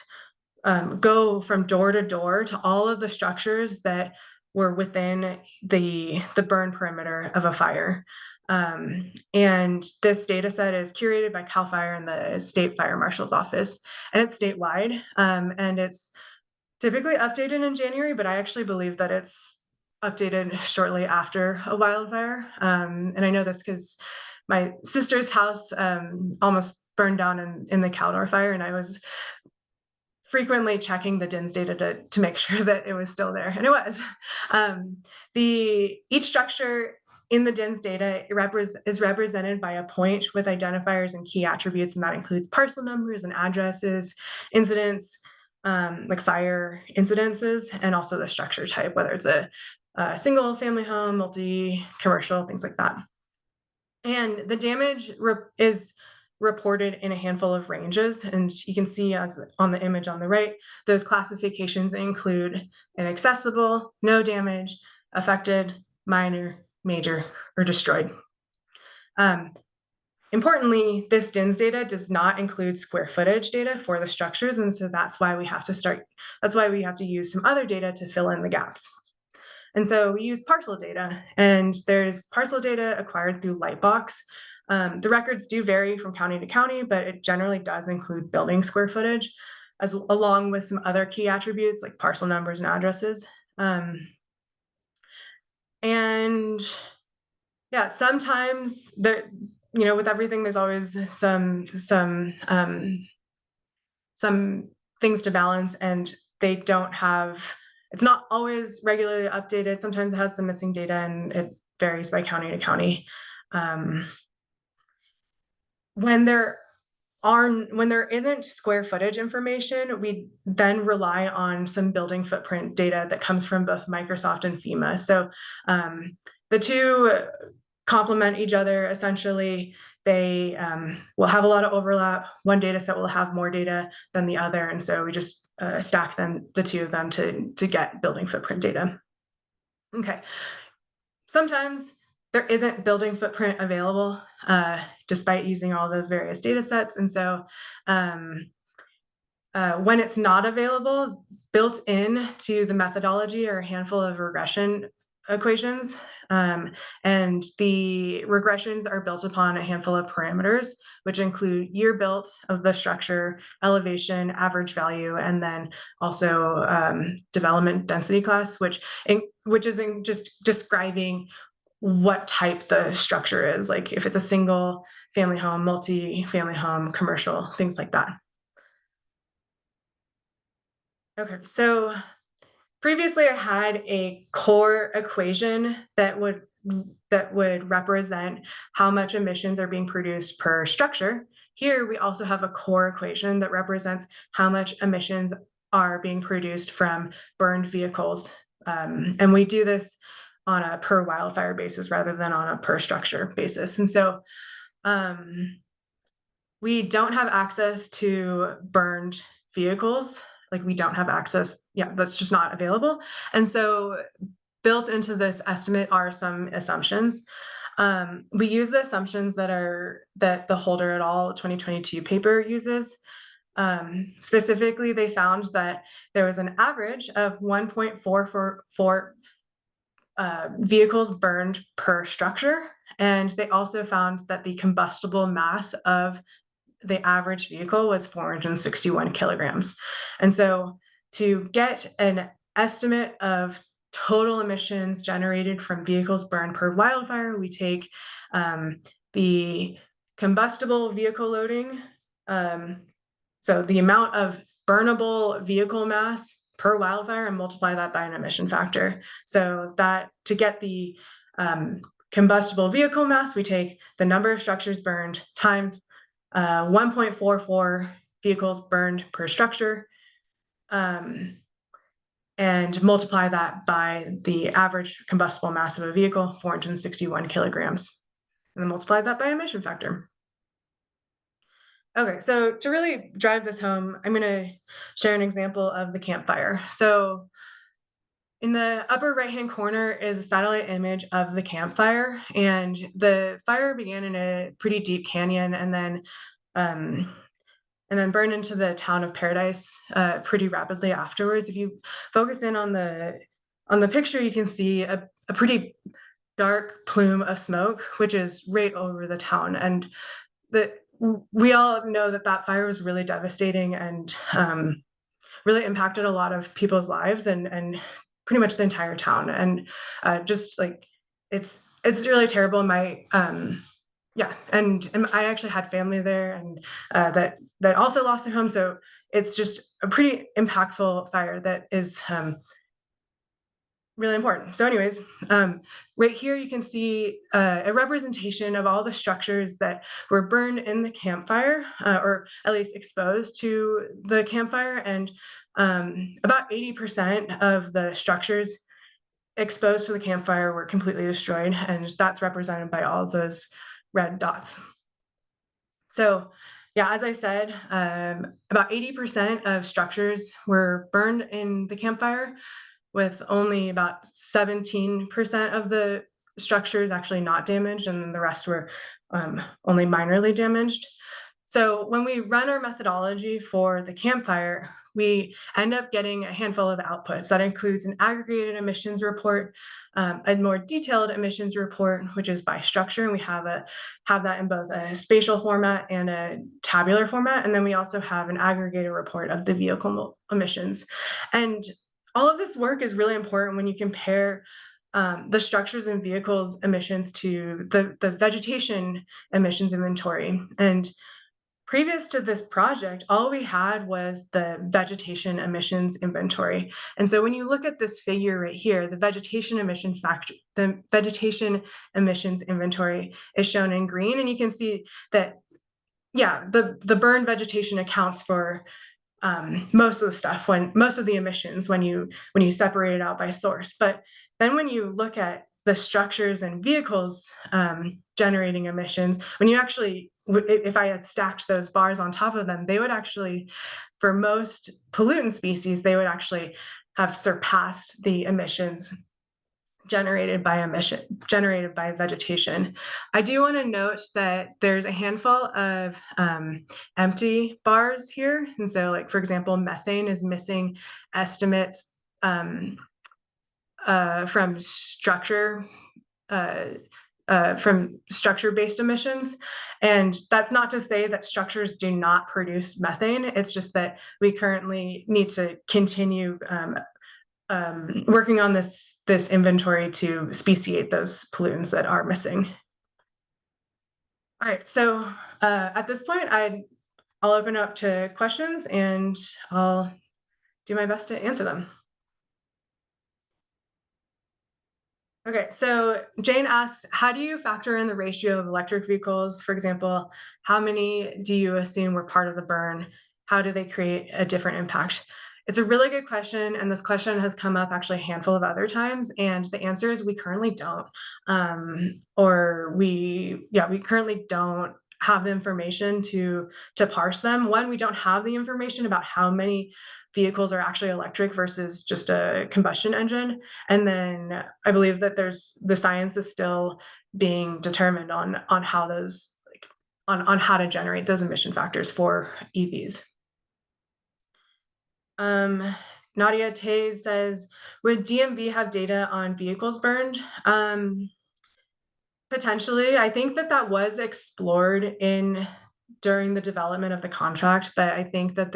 A: go from door to door to all of the structures that were within the burn perimeter of a fire. And this data set is curated by CAL FIRE and the State Fire Marshal's Office, and it's statewide. And it's typically updated in January, but I actually believe that it's updated shortly after a wildfire. And I know this because my sister's house almost burned down in the Caldor fire, and I was frequently checking the DINS data to make sure that it was still there, and it was. Each structure in the DINS data is represented by a point with identifiers and key attributes, and that includes parcel numbers and addresses, incidents, like fire incidences, and also the structure type, whether it's a single family home, multi-commercial, things like that. And the damage is reported in a handful of ranges. And you can see as on the image on the right, those classifications include inaccessible, no damage, affected, minor, major, or destroyed. Importantly, this DINS data does not include square footage data for the structures. And so that's why we have to use some other data to fill in the gaps. And so we use parcel data, and there's parcel data acquired through Lightbox. The records do vary from county to county, but it generally does include building square footage, along with some other key attributes like parcel numbers and addresses. And yeah, sometimes there, with everything, there's always some things to balance, and they don't have. It's not always regularly updated. Sometimes it has some missing data, and it varies by county to county. When there isn't square footage information, we then rely on some building footprint data that comes from both Microsoft and FEMA. So the two complement each other. Essentially, they will have a lot of overlap. One data set will have more data than the other, and so we just stack the two of them to get building footprint data. Okay. Sometimes there isn't building footprint available despite using all those various data sets. And so when it's not available, built in to the methodology are a handful of regression equations. And the regressions are built upon a handful of parameters, which include year built of the structure, elevation, average value, and then also development density class, which is just describing what type the structure is, like if it's a single family home, multi-family home, commercial, things like that. Okay, so previously I had a core equation that would represent how much emissions are being produced per structure. Here we also have a core equation that represents how much emissions are being produced from burned vehicles. And we do this on a per wildfire basis rather than on a per structure basis. And so we don't have access to burned vehicles. Like we don't have access, that's just not available. And so built into this estimate are some assumptions. We use the assumptions that the Holder et al. 2022 paper uses. Specifically, they found that there was an average of 1.44 vehicles burned per structure. And they also found that the combustible mass of the average vehicle was 461 kilograms. And so to get an estimate of total emissions generated from vehicles burned per wildfire, we take the combustible vehicle loading, so the amount of burnable vehicle mass per wildfire, and multiply that by an emission factor. So that to get the combustible vehicle mass, we take the number of structures burned times 1.44 vehicles burned per structure, and multiply that by the average combustible mass of a vehicle, 461 kilograms, and then multiply that by emission factor. Okay, so to really drive this home, I'm going to share an example of the campfire. So in the upper right-hand corner is a satellite image of the campfire, and the fire began in a pretty deep canyon and then burned into the town of Paradise pretty rapidly afterwards. If you focus in on the picture, you can see a pretty dark plume of smoke, which is right over the town. And we all know that fire was really devastating and really impacted a lot of people's lives and pretty much the entire town. And just like it's really terrible. My and I actually had family there, and that also lost their home. So it's just a pretty impactful fire that is really important. So anyways, right here you can see a representation of all the structures that were burned in the campfire, or at least exposed to the campfire. And about 80% of the structures exposed to the campfire were completely destroyed, and that's represented by all of those red dots. So yeah, as I said, about 80% of structures were burned in the campfire, with only about 17% of the structures actually not damaged, and then the rest were only minorly damaged. So when we run our methodology for the campfire, we end up getting a handful of outputs. That includes an aggregated emissions report, a more detailed emissions report, which is by structure, and we have that in both a spatial format and a tabular format. And then we also have an aggregated report of the vehicle emissions. And all of this work is really important when you compare the structures and vehicles emissions to the vegetation emissions inventory. And previous to this project, all we had was the vegetation emissions inventory. And so when you look at this figure right here, the vegetation emissions inventory is shown in green, and you can see that, yeah, the burn vegetation accounts for most of the stuff, most of the emissions when you separate it out by source. But then when you look at the structures and vehicles generating emissions, when you actually, if I had stacked those bars on top of them, they would actually, for most pollutant species, they would actually have surpassed the emissions generated by vegetation. I do want to note that there's a handful of empty bars here. And so, like, for example, methane is missing estimates from structure-based emissions. And that's not to say that structures do not produce methane. It's just that we currently need to continue working on this inventory to speciate those pollutants that are missing. All right, so at this point, I'll open up to questions, and I'll do my best to answer them. Okay, so Jane asks, how do you factor in the ratio of electric vehicles? For example, how many do you assume were part of the burn? How do they create a different impact? It's a really good question, and this question has come up actually a handful of other times, and the answer is we currently don't, we currently don't have the information to parse them. One, we don't have the information about how many vehicles are actually electric versus just a combustion engine, and then I believe that the science is still being determined on how those on how to generate those emission factors for EVs. Nadia Tays says, would DMV have data on vehicles burned? Potentially. I think that was explored during the development of the contract, but I think that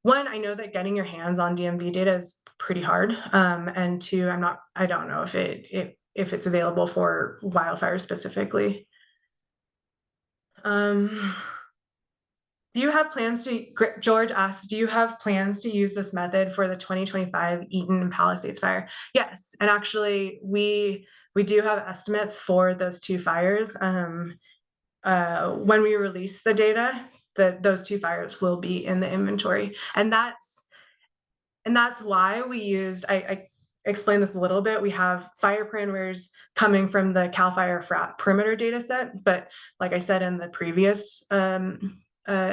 A: I know that getting your hands on DMV data is pretty hard. And two, I don't know if it's available for wildfire specifically. George asked, do you have plans to use this method for the 2025 Eaton and Palisades fire? Yes, and actually we do have estimates for those two fires. When we release the data, those two fires will be in the inventory, and that's why we used. I explained this a little bit. We have fire parameters coming from the CAL FIRE FRAP perimeter data set, but like I said in the previous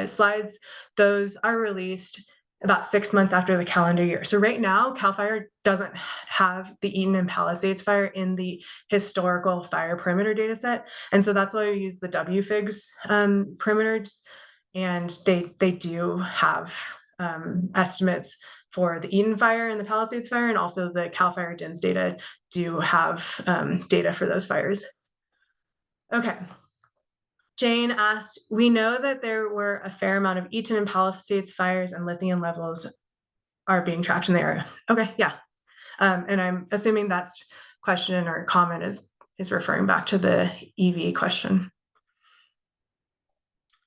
A: slides, those are released about 6 months after the calendar year. So right now, CAL FIRE doesn't have the Eaton and Palisades fire in the historical fire perimeter data set. And so that's why we use the WFIGS perimeters, and they do have estimates for the Eaton fire and the Palisades fire, and also the CAL FIRE DINS data do have data for those fires. Okay. Jane asked, we know that there were a fair amount of Eaton and Palisades fires and lithium levels are being tracked in the area. Okay, yeah. And I'm assuming that's question or comment is referring back to the EV question.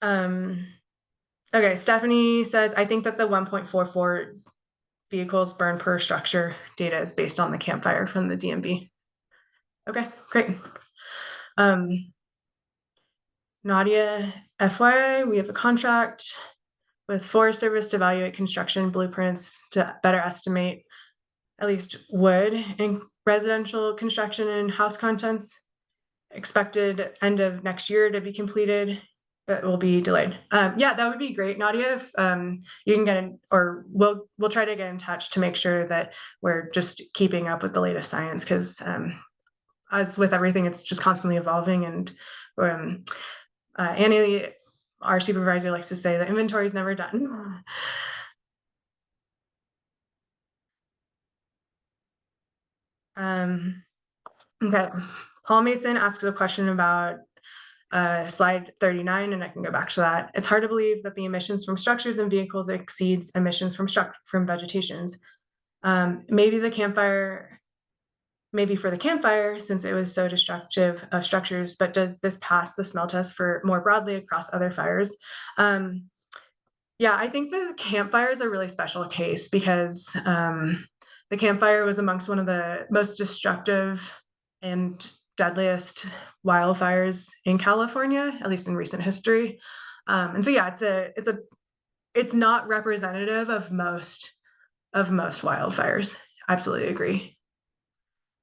A: Okay, Stephanie says, I think that the 1.44 vehicles burned per structure data is based on the campfire from the DMV. Okay, great. Nadia, FYI, we have a contract with Forest Service to evaluate construction blueprints to better estimate at least wood in residential construction and house contents. Expected end of next year to be completed. it will be delayed. Yeah, that would be great, Nadia. If you can get in, or we'll try to get in touch to make sure that we're just keeping up with the latest science, because as with everything, it's just constantly evolving. And Annie, our supervisor, likes to say that inventory is never done. Okay, Paul Mason asks a question about slide 39, and I can go back to that. It's hard to believe that the emissions from structures and vehicles exceeds emissions from vegetations. Maybe for the campfire, since it was so destructive of structures, but does this pass the smell test for more broadly across other fires? Yeah, I think the campfire is a really special case because the campfire was amongst one of the most destructive and deadliest wildfires in California, at least in recent history. And so yeah, it's not representative of most wildfires. Absolutely agree.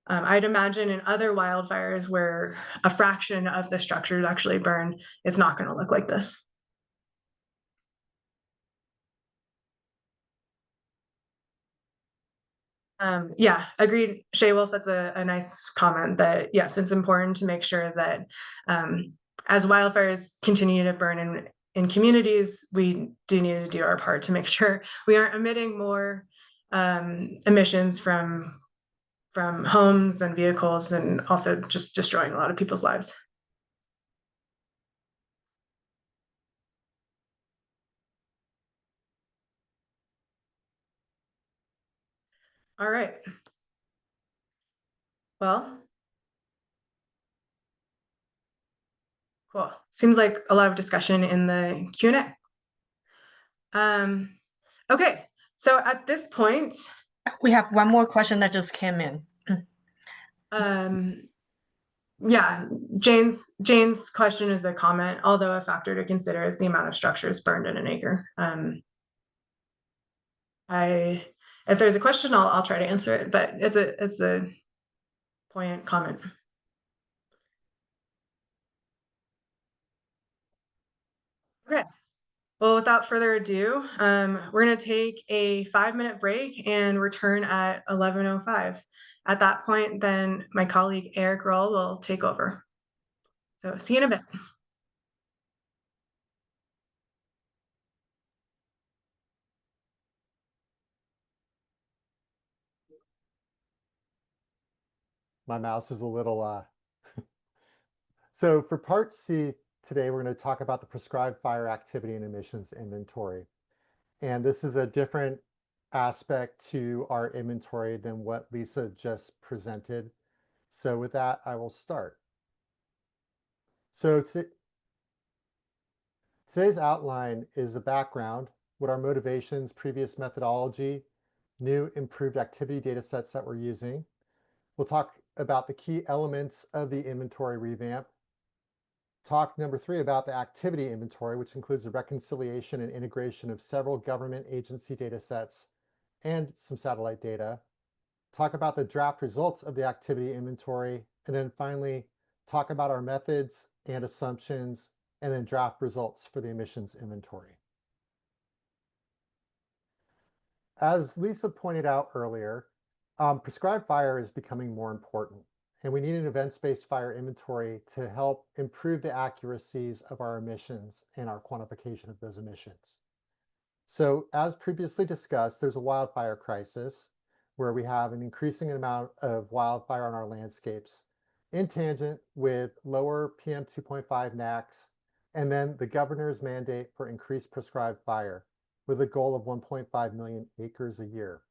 A: I'd imagine in other wildfires where a fraction of the structures actually burn, it's not going to look like this. Yeah, agreed, Shay Wolf. That's a nice comment that, yes, it's important to make sure that as wildfires continue to burn in communities, we do need to do our part to make sure we aren't emitting more emissions from homes and vehicles, and also just destroying a lot of people's lives. All right. Well, cool. Seems like a lot of discussion in the Q&A. Okay, so at this point,
B: We have one more question that just came in.
A: Yeah, Jane's question is a comment, although a factor to consider is the amount of structures burned in an acre. If there's a question, I'll try to answer it, but it's a poignant comment. Okay. Well, without further ado, we're going to take a 5-minute break and return at 11:05. At that point, then my colleague Eric Roll will take over. So see you in a bit.
C: My mouse is a little So for part C today, we're going to talk about the prescribed fire activity and emissions inventory. And this is a different aspect to our inventory than what Lisa just presented. So with that, I will start. So today's outline is the background, what our motivations, previous methodology, new improved activity data sets that we're using. We'll talk about the key elements of the inventory revamp. Talk number 3 about the activity inventory, which includes the reconciliation and integration of several government agency data sets and some satellite data. Talk about the draft results of the activity inventory, and then finally talk about our methods and assumptions, and then draft results for the emissions inventory. As Lisa pointed out earlier, prescribed fire is becoming more important, and we need an events-based fire inventory to help improve the accuracies of our emissions and our quantification of those emissions. So as previously discussed, there's a wildfire crisis where we have an increasing amount of wildfire on our landscapes in tangent with lower PM 2.5 NACs, and then the governor's mandate for increased prescribed fire with a goal of 1.5 million acres a year.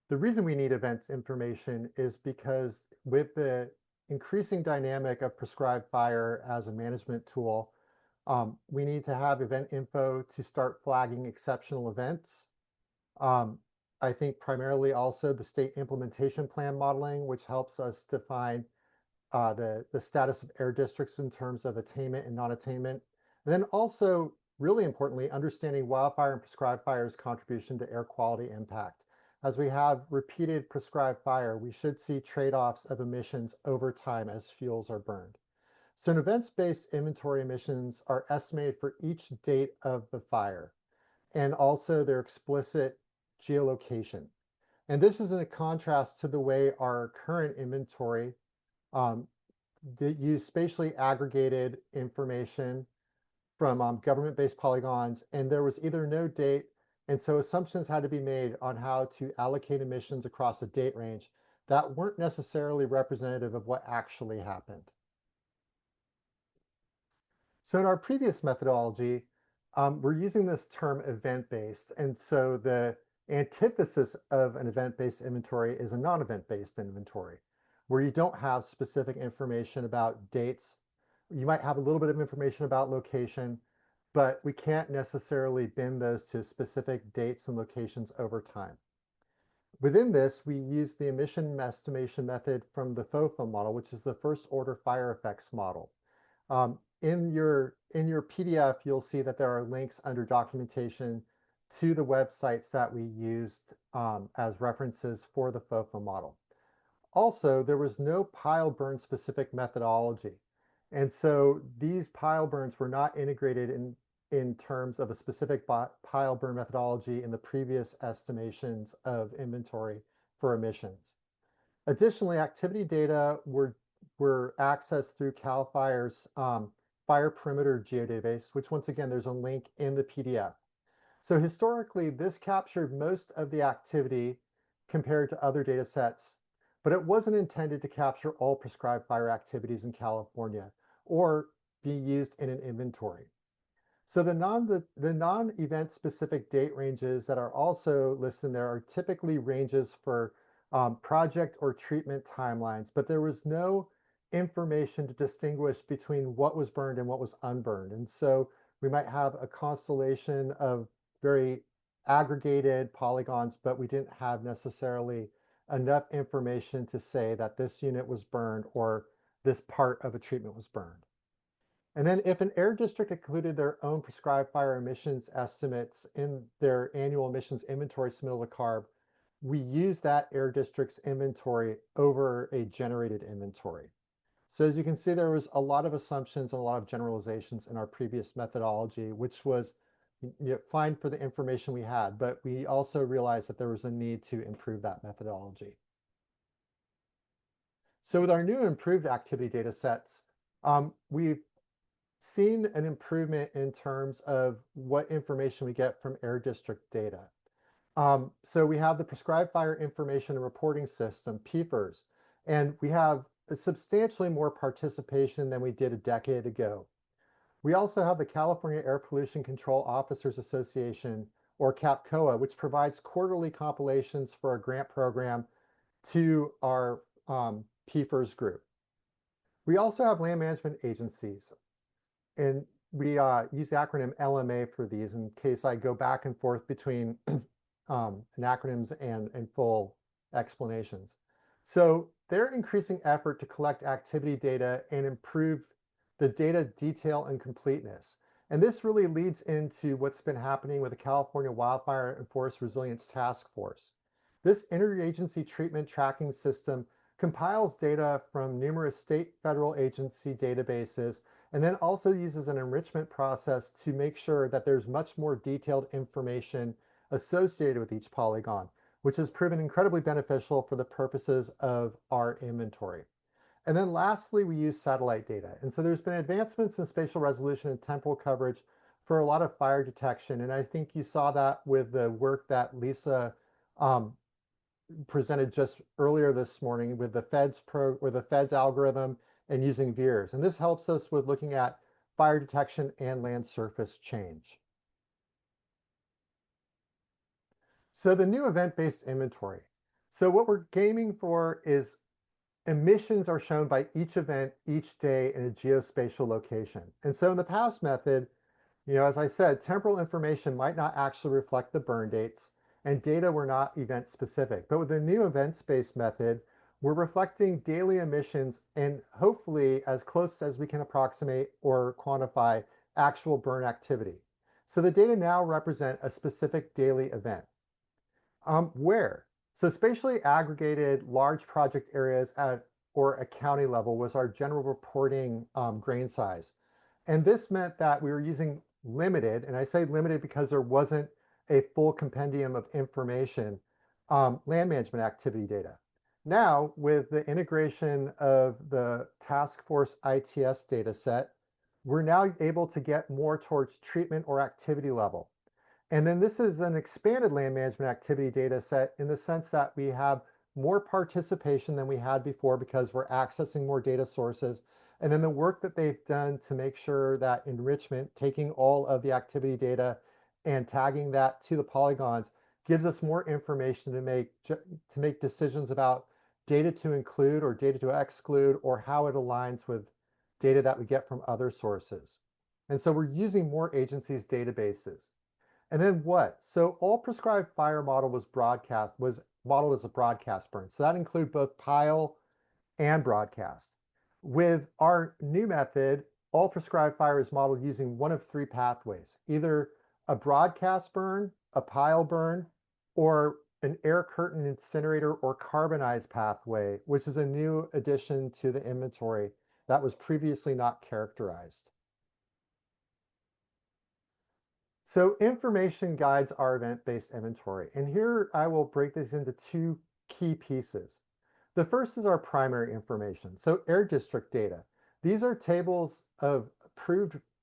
C: The reason we need events information is because with the increasing dynamic of prescribed fire as a management tool, we need to have event info to start flagging exceptional events. I think primarily also the state implementation plan modeling, which helps us define the status of air districts in terms of attainment and non-attainment. And then also, really importantly, understanding wildfire and prescribed fire's contribution to air quality impact. As we have repeated prescribed fire, we should see trade-offs of emissions over time as fuels are burned. So an events-based inventory emissions are estimated for each date of the fire and also their explicit geolocation. And this is in a contrast to the way our current inventory use spatially aggregated information from government-based polygons, and there was either no date, and so assumptions had to be made on how to allocate emissions across a date range that weren't necessarily representative of what actually happened. So in our previous methodology, we're using this term event-based, and so the antithesis of an event-based inventory is a non-event-based inventory, where you don't have specific information about dates. You might have a little bit of information about location, but we can't necessarily bin those to specific dates and locations over time. Within this, we use the emission estimation method from the FOFA model, which is the first order fire effects model. In your PDF, you'll see that there are links under documentation to the websites that we used as references for the FOFA model. Also, there was no pile burn specific methodology. And so these pile burns were not integrated in terms of a specific pile burn methodology in the previous estimations of inventory for emissions. Additionally, activity data were accessed through CAL FIRE's Fire Perimeter Geodatabase, which once again, there's a link in the PDF. So historically, this captured most of the activity compared to other data sets, but it wasn't intended to capture all prescribed fire activities in California or be used in an inventory. So the non-event specific date ranges that are also listed there are typically ranges for project or treatment timelines, but there was no information to distinguish between what was burned and what was unburned. And so we might have a constellation of very aggregated polygons, but we didn't have necessarily enough information to say that this unit was burned or this part of a treatment was burned. And then if an air district included their own prescribed fire emissions estimates in their annual emissions inventory submittal to CARB, we use that air district's inventory over a generated inventory. So as you can see, there was a lot of assumptions and a lot of generalizations in our previous methodology, which was fine for the information we had, but we also realized that there was a need to improve that methodology. So with our new improved activity data sets, we've seen an improvement in terms of what information we get from air district data. So we have the Prescribed Fire Information and Reporting System, PFIRS, and we have substantially more participation than we did a decade ago. We also have the California Air Pollution Control Officers Association, or CAPCOA, which provides quarterly compilations for our grant program to our PFIRS group. We also have land management agencies, and we use the acronym LMA for these in case I go back and forth between acronyms and full explanations. So they're increasing effort to collect activity data and improve the data detail and completeness. And this really leads into what's been happening with the California Wildfire and Forest Resilience Task Force. This interagency treatment tracking system compiles data from numerous state federal agency databases and then also uses an enrichment process to make sure that there's much more detailed information associated with each polygon, which has proven incredibly beneficial for the purposes of our inventory. And then lastly, we use satellite data. And so there's been advancements in spatial resolution and temporal coverage for a lot of fire detection. And I think you saw that with the work that Lisa presented just earlier this morning with the feds algorithm and using VIIRS. And this helps us with looking at fire detection and land surface change. So the new event-based inventory. So what we're aiming for is emissions are shown by each event each day in a geospatial location. And so in the past method, as I said, temporal information might not actually reflect the burn dates and data were not event specific. But with the new events-based method, we're reflecting daily emissions and hopefully as close as we can approximate or quantify actual burn activity. So the data now represent a specific daily event. Where? So spatially aggregated large project areas at or a county level was our general reporting grain size. And this meant that we were using limited, and I say limited because there wasn't a full compendium of information, land management activity data. Now, with the integration of the task force ITS data set, we're now able to get more towards treatment or activity level. And then this is an expanded land management activity data set in the sense that we have more participation than we had before because we're accessing more data sources. And then the work that they've done to make sure that enrichment, taking all of the activity data and tagging that to the polygons, gives us more information to make decisions about data to include or data to exclude, or how it aligns with data that we get from other sources. And so we're using more agencies' databases. And then what? So all prescribed fire model was modeled as a broadcast burn. So that includes both pile and broadcast. With our new method, all prescribed fire is modeled using one of three pathways, either a broadcast burn, a pile burn, or an air curtain incinerator or carbonized pathway, which is a new addition to the inventory that was previously not characterized. So information guides our event-based inventory. And here I will break this into two key pieces. The first is our primary information. So air district data. These are tables of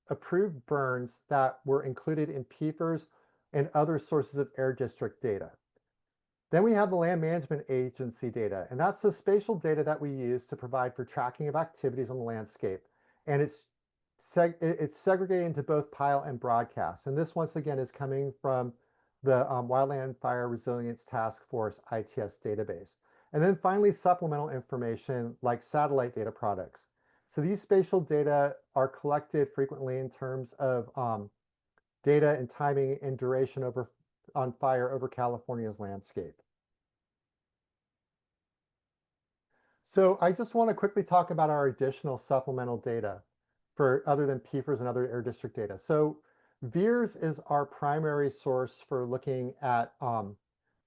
C: approved burns that were included in PFERs and other sources of air district data. Then we have the Land Management Agency data, and that's the spatial data that we use to provide for tracking of activities on the landscape. And it's segregated into both pile and broadcast. And this, once again, is coming from the Wildfire Resilience Task Force ITS database. And then finally, supplemental information like satellite data products. So these spatial data are collected frequently in terms of data and timing and duration on fire over California's landscape. So I just want to quickly talk about our additional supplemental data for other than PFERs and other air district data. So VEERS is our primary source for looking at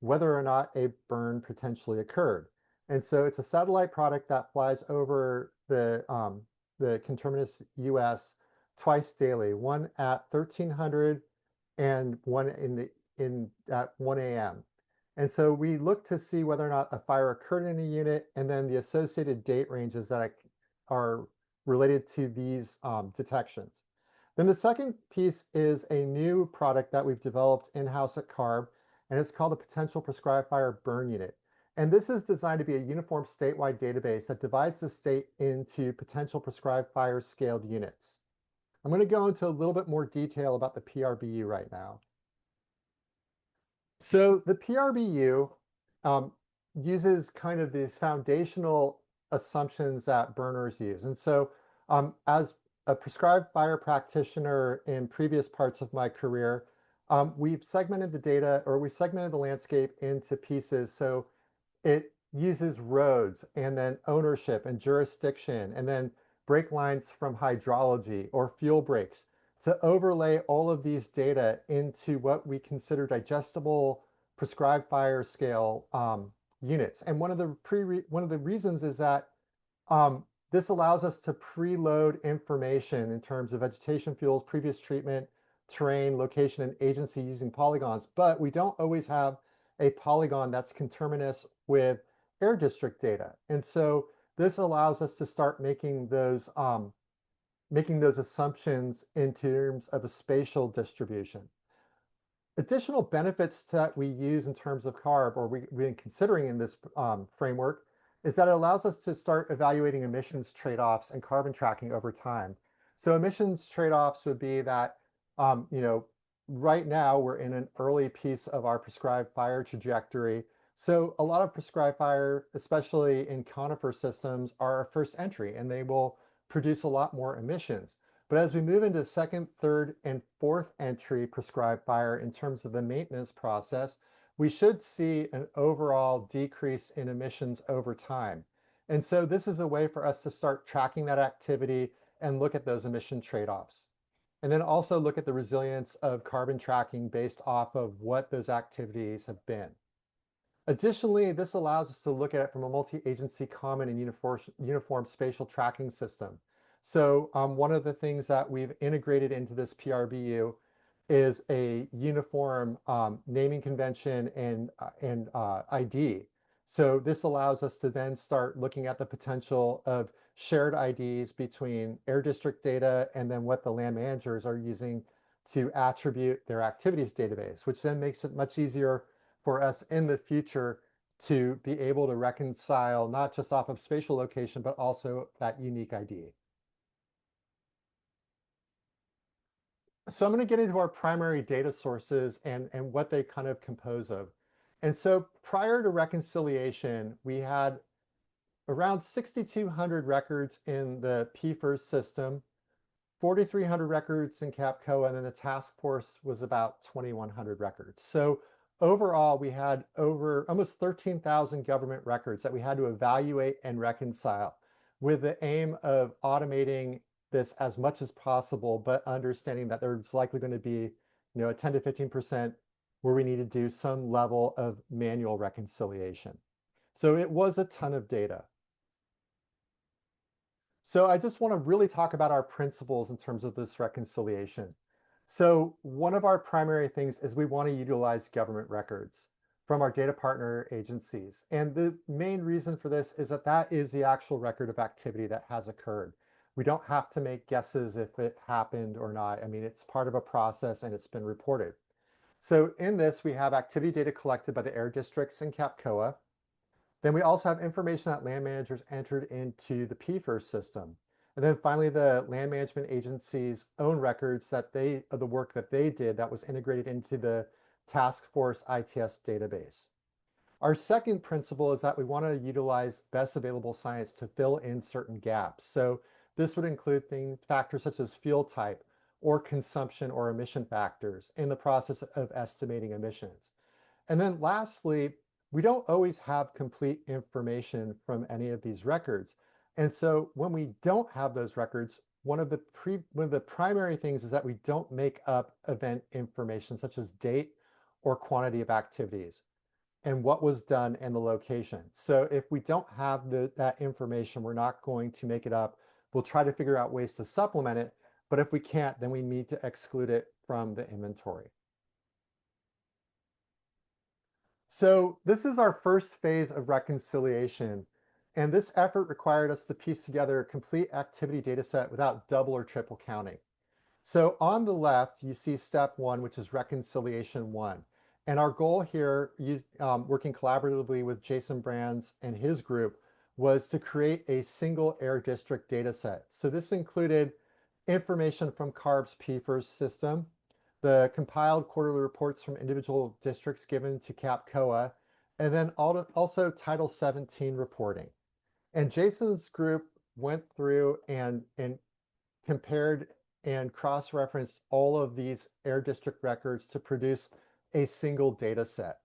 C: whether or not a burn potentially occurred. And so it's a satellite product that flies over the conterminous US twice daily, one at 1300 and one at 1 a.m. And so we look to see whether or not a fire occurred in a unit, and then the associated date ranges that are related to these detections. Then the second piece is a new product that we've developed in-house at CARB, and it's called the Potential Prescribed Fire Burn Unit. And this is designed to be a uniform statewide database that divides the state into potential prescribed fire scaled units. I'm going to go into a little bit more detail about the PRBU right now. So the PRBU uses kind of these foundational assumptions that burners use. And so as a prescribed fire practitioner in previous parts of my career, we've segmented the data, or we segmented the landscape into pieces. So it uses roads and then ownership and jurisdiction and then brake lines from hydrology or fuel breaks to overlay all of these data into what we consider digestible prescribed fire scale units. And one of the reasons is that this allows us to preload information in terms of vegetation fuels, previous treatment, terrain, location, and agency using polygons, but we don't always have a polygon that's conterminous with air district data. And so this allows us to start making those assumptions in terms of a spatial distribution. Additional benefits that we use in terms of CARB, or we've been considering in this framework, is that it allows us to start evaluating emissions trade-offs and carbon tracking over time. So emissions trade-offs would be that, right now we're in an early piece of our prescribed fire trajectory. So a lot of prescribed fire, especially in conifer systems, are our first entry, and they will produce a lot more emissions. But as we move into second, third, and fourth entry prescribed fire in terms of the maintenance process, we should see an overall decrease in emissions over time. And so this is a way for us to start tracking that activity and look at those emission trade-offs. And then also look at the resilience of carbon tracking based off of what those activities have been. Additionally, this allows us to look at it from a multi-agency common and uniform spatial tracking system. So one of the things that we've integrated into this PRBU is a uniform naming convention and ID. So this allows us to then start looking at the potential of shared IDs between air district data and then what the land managers are using to attribute their activities database, which then makes it much easier for us in the future to be able to reconcile not just off of spatial location, but also that unique ID. So I'm going to get into our primary data sources and what they kind of compose of. And so prior to reconciliation, we had around 6,200 records in the PFERS system, 4,300 records in CAPCOA, and then the task force was about 2,100 records. So overall, we had over almost 13,000 government records that we had to evaluate and reconcile with the aim of automating this as much as possible, but understanding that there's likely going to be, a 10 to 15% where we need to do some level of manual reconciliation. So it was a ton of data. So I just want to really talk about our principles in terms of this reconciliation. So one of our primary things is we want to utilize government records from our data partner agencies. And the main reason for this is that that is the actual record of activity that has occurred. We don't have to make guesses if it happened or not. I mean, it's part of a process and it's been reported. So in this, we have activity data collected by the air districts in CAPCOA. Then we also have information that land managers entered into the PFERS system. And then finally, the land management agency's own records of the work that they did that was integrated into the task force ITS database. Our second principle is that we want to utilize best available science to fill in certain gaps. So this would include factors such as fuel type or consumption or emission factors in the process of estimating emissions. And then lastly, we don't always have complete information from any of these records. And so when we don't have those records, one of the primary things is that we don't make up event information such as date or quantity of activities and what was done and the location. So if we don't have that information, we're not going to make it up. We'll try to figure out ways to supplement it, but if we can't, then we need to exclude it from the inventory. So this is our first phase of reconciliation, and this effort required us to piece together a complete activity data set without double or triple counting. So on the left, you see step one, which is reconciliation one. And our goal here, working collaboratively with Jason Brands and his group, was to create a single air district data set. So this included information from CARB's PFERS system, the compiled quarterly reports from individual districts given to CAPCOA, and then also Title 17 reporting. And Jason's group went through and compared and cross-referenced all of these air district records to produce a single data set.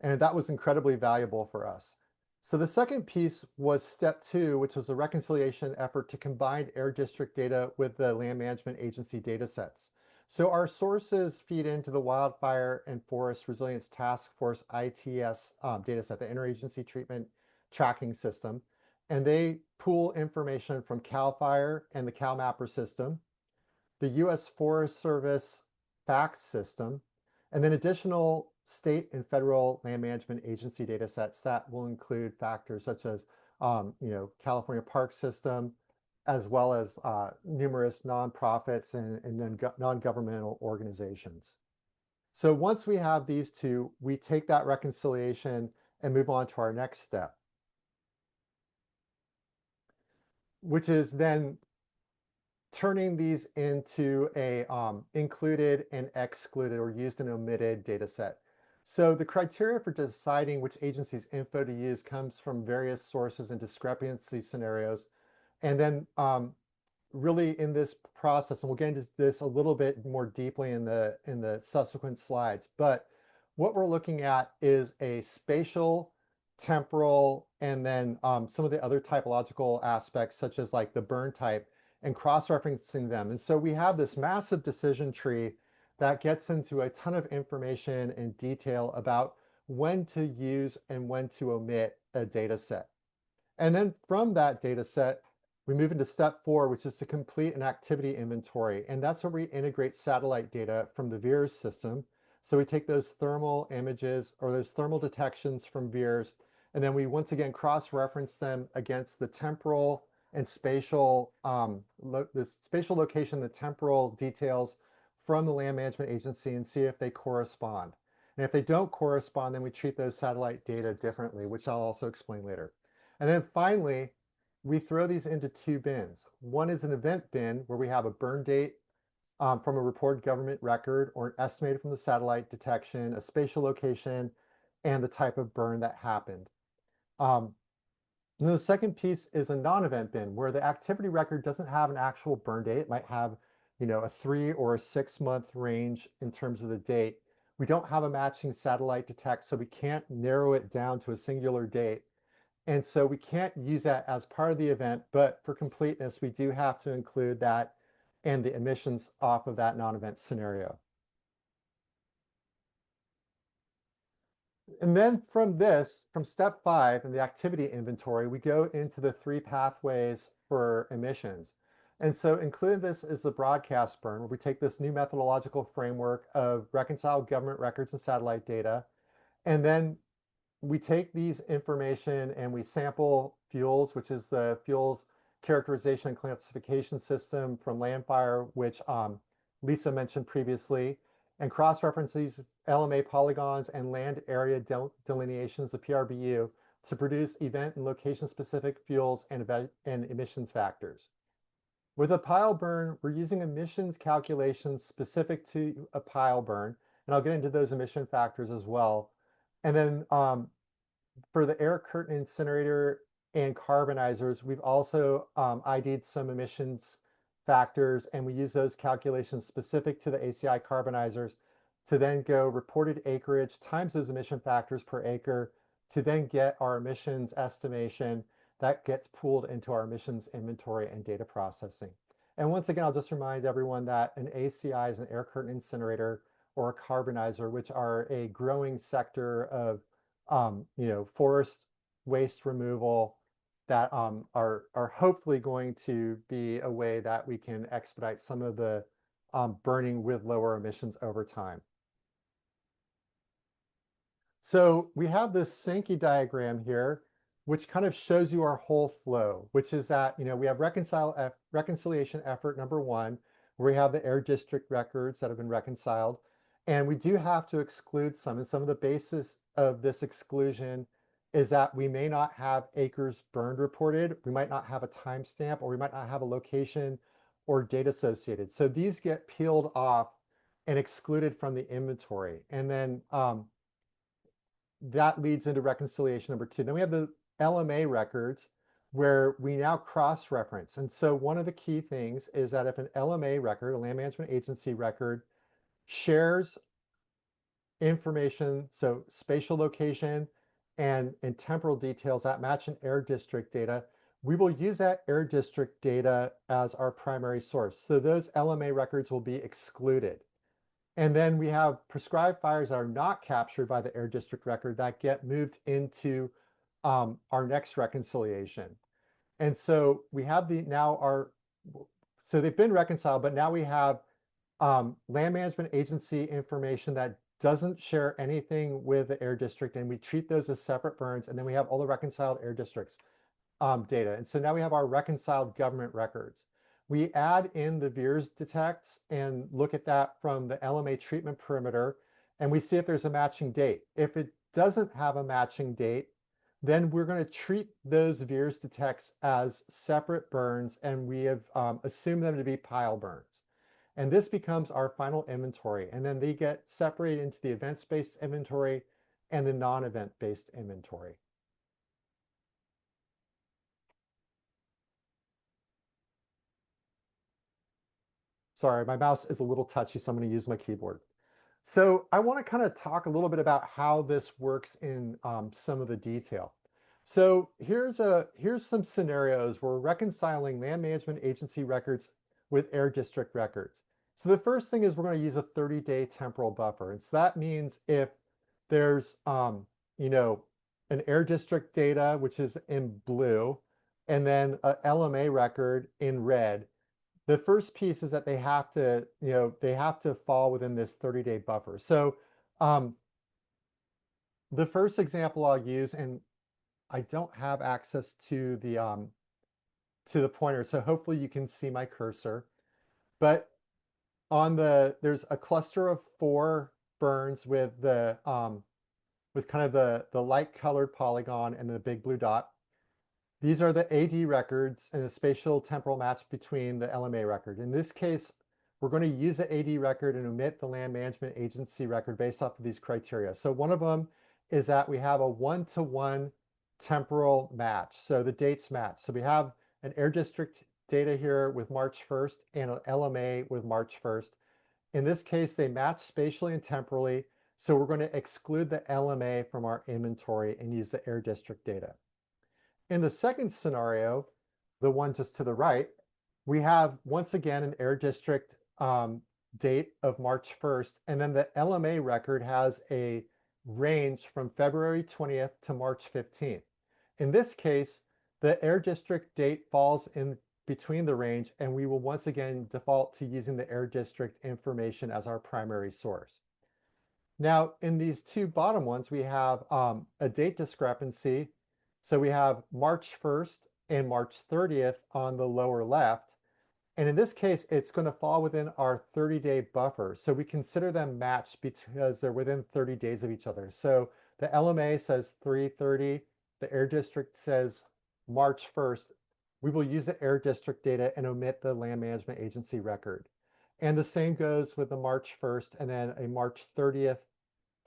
C: And that was incredibly valuable for us. So the second piece was step two, which was a reconciliation effort to combine air district data with the land management agency data sets. So our sources feed into the Wildfire and Forest Resilience Task Force ITS dataset, the Interagency Treatment Tracking System, and they pool information from CAL FIRE and the CalMapper system, the U.S. Forest Service FACTS system, and then additional state and federal land management agency data sets that will include factors such as, California Park System, as well as numerous nonprofits and non-governmental organizations. So once we have these two, we take that reconciliation and move on to our next step, which is then turning these into a included and excluded or used and omitted data set. So the criteria for deciding which agency's info to use comes from various sources and discrepancy scenarios. And then really in this process, and we'll get into this a little bit more deeply in the subsequent slides, but what we're looking at is a spatial, temporal, and then some of the other typological aspects, such as like the burn type, and cross-referencing them. And so we have this massive decision tree that gets into a ton of information and detail about when to use and when to omit a data set. And then from that data set, we move into step 4, which is to complete an activity inventory. And that's where we integrate satellite data from the VIIRS system. So we take those thermal images or those thermal detections from VIIRS, and then we once again cross-reference them against the temporal and spatial, the spatial location, the temporal details from the Land Management Agency and see if they correspond. And if they don't correspond, then we treat those satellite data differently, which I'll also explain later. And then finally, we throw these into 2 bins. One is an event bin where we have a burn date from a reported government record or an estimated from the satellite detection, a spatial location, and the type of burn that happened. And then the second piece is a non-event bin where the activity record doesn't have an actual burn date. It might have, a 3 or a 6 month range in terms of the date. We don't have a matching satellite detect, so we can't narrow it down to a singular date. And so we can't use that as part of the event, but for completeness, we do have to include that and the emissions off of that non-event scenario. And then from step 5 in the activity inventory, we go into the 3 pathways for emissions. And so included this is the broadcast burn, where we take this new methodological framework of reconciled government records and satellite data, and then we take these information and we sample fuels, which is the fuels characterization and classification system from Wildfire, which Lisa mentioned previously, and cross-reference these LMA polygons and land area delineations, the PRBU, to produce event and location-specific fuels and emissions factors. With a pile burn, we're using emissions calculations specific to a pile burn, and I'll get into those emission factors as well. And then for the air curtain incinerator and carbonizers, we've also ID'd some emissions factors, and we use those calculations specific to the ACI carbonizers to then go reported acreage times those emission factors per acre to then get our emissions estimation that gets pooled into our emissions inventory and data processing. And once again, I'll just remind everyone that an ACI is an air curtain incinerator or a carbonizer, which are a growing sector of forest waste removal that are hopefully going to be a way that we can expedite some of the burning with lower emissions over time. So we have this Sankey diagram here, which kind of shows you our whole flow, which is that, we have reconciliation effort number 1, where we have the air district records that have been reconciled. And we do have to exclude some, and some of the basis of this exclusion is that we may not have acres burned reported, we might not have a timestamp, or we might not have a location or date associated. So these get peeled off and excluded from the inventory. And then that leads into reconciliation number 2. Then we have the LMA records where we now cross-reference. And so one of the key things is that if an LMA record, a Land Management Agency record, shares information, so spatial location and temporal details that match an air district data, we will use that air district data as our primary source. So those LMA records will be excluded. And then we have prescribed fires that are not captured by the air district record that get moved into our next reconciliation. And so we have so they've been reconciled, but now we have Land Management Agency information that doesn't share anything with the air district, and we treat those as separate burns, and then we have all the reconciled air districts data. And so now we have our reconciled government records. We add in the VIIRS detects and look at that from the LMA treatment perimeter, and we see if there's a matching date. If it doesn't have a matching date, then we're going to treat those VIIRS detects as separate burns, and we have assumed them to be pile burns. And this becomes our final inventory, and then they get separated into the events-based inventory and the non-event-based inventory. Sorry, my mouse is a little touchy, so I'm going to use my keyboard. So I want to kind of talk a little bit about how this works in some of the detail. So here's some scenarios where we're reconciling Land Management Agency records with air district records. So the first thing is we're going to use a 30-day temporal buffer. And so that means if there's, you know, an air district data, which is in blue, and then a LMA record in red. The first piece is that they have to, you know, they have to fall within this 30-day buffer. So the first example I'll use, and I don't have access to the pointer, so hopefully you can see my cursor. But there's a cluster of 4 burns with the with kind of the light colored polygon and the big blue dot. These are the AD records and the spatial temporal match between the LMA record. In this case, we're going to use the AD record and omit the Land Management Agency record based off of these criteria. So one of them is that we have a 1-to-1 temporal match. So the dates match. So we have an air district data here with March 1st and an LMA with March 1st. In this case, they match spatially and temporally. So we're going to exclude the LMA from our inventory and use the air district data. In the second scenario, the one just to the right, we have once again an air district date of March 1st, and then the LMA record has a range from February 20th to March 15th. In this case, the air district date falls in between the range, and we will once again default to using the air district information as our primary source. Now, in these 2 bottom ones, we have a date discrepancy. So we have March 1st and March 30th on the lower left. And in this case, it's going to fall within our 30-day buffer. So we consider them matched because they're within 30 days of each other. So the LMA says 3/30. The air district says March 1st. We will use the air district data and omit the Land Management Agency record. And the same goes with the March 1st and then a March 30th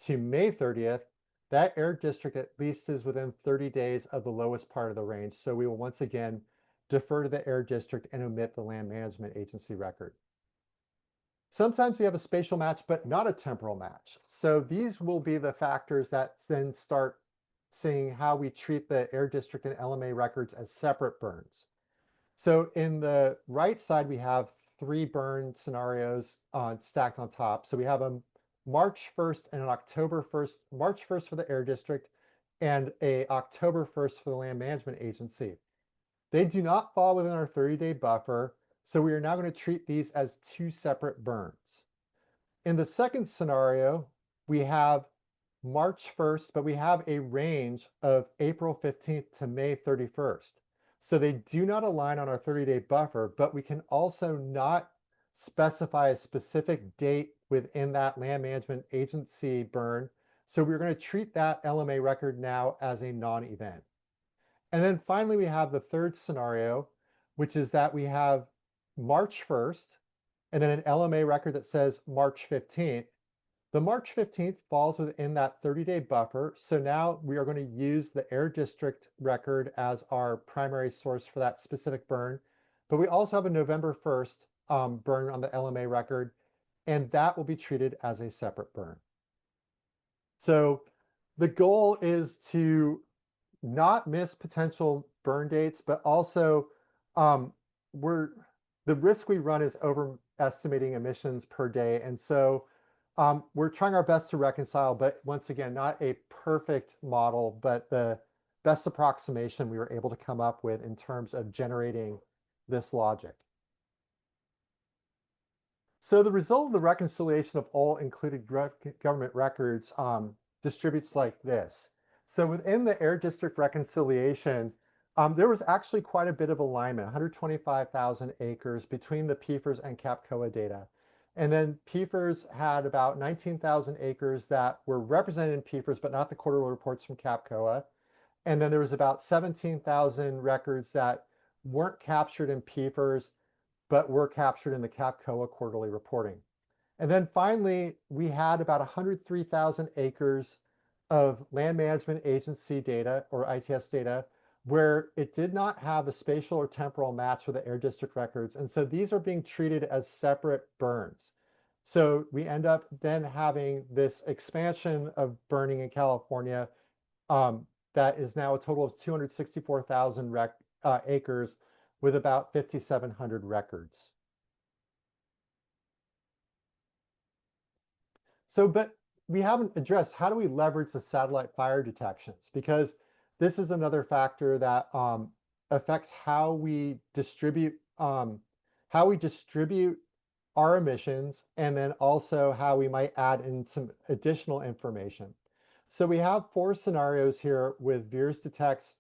C: to May 30th. That air district at least is within 30 days of the lowest part of the range. So we will once again defer to the air district and omit the Land Management Agency record. Sometimes we have a spatial match, but not a temporal match. So these will be the factors that then start seeing how we treat the air district and LMA records as separate burns. So in the right side, we have 3 burn scenarios stacked on top. So we have a March 1st and an October 1st, March 1st for the air district and a October 1st for the Land Management Agency. They do not fall within our 30-day buffer, so we are now going to treat these as 2 separate burns. In the second scenario, we have March 1st, but we have a range of April 15th to May 31st. So they do not align on our 30-day buffer, but we can also not specify a specific date within that Land Management Agency burn. So we're going to treat that LMA record now as a non-event. And then finally, we have the third scenario, which is that we have March 1st and then an LMA record that says March 15th. The March 15th falls within that 30-day buffer. So now we are going to use the air district record as our primary source for that specific burn. But we also have a November 1st burn on the LMA record, and that will be treated as a separate burn. So the goal is to not miss potential burn dates, but also the risk we run is overestimating emissions per day. And so we're trying our best to reconcile, but once again, not a perfect model, but the best approximation we were able to come up with in terms of generating this logic. So the result of the reconciliation of all included government records distributes like this. So within the air district reconciliation, there was actually quite a bit of alignment, 125,000 acres between the PFERS and CAPCOA data. And then PFERS had about 19,000 acres that were represented in PFERS, but not the quarterly reports from CAPCOA. And then there was about 17,000 records that weren't captured in PFERS, but were captured in the CAPCOA quarterly reporting. And then finally, we had about 103,000 acres of Land Management Agency data, or ITS data, where it did not have a spatial or temporal match with the air district records. And so these are being treated as separate burns. So we end up then having this expansion of burning in California that is now a total of 264,000 acres with about 5,700 records. So, but we haven't addressed how do we leverage the satellite fire detections, because this is another factor that affects how we distribute our emissions, and then also how we might add in some additional information. So we have 4 scenarios here with VIIRS detects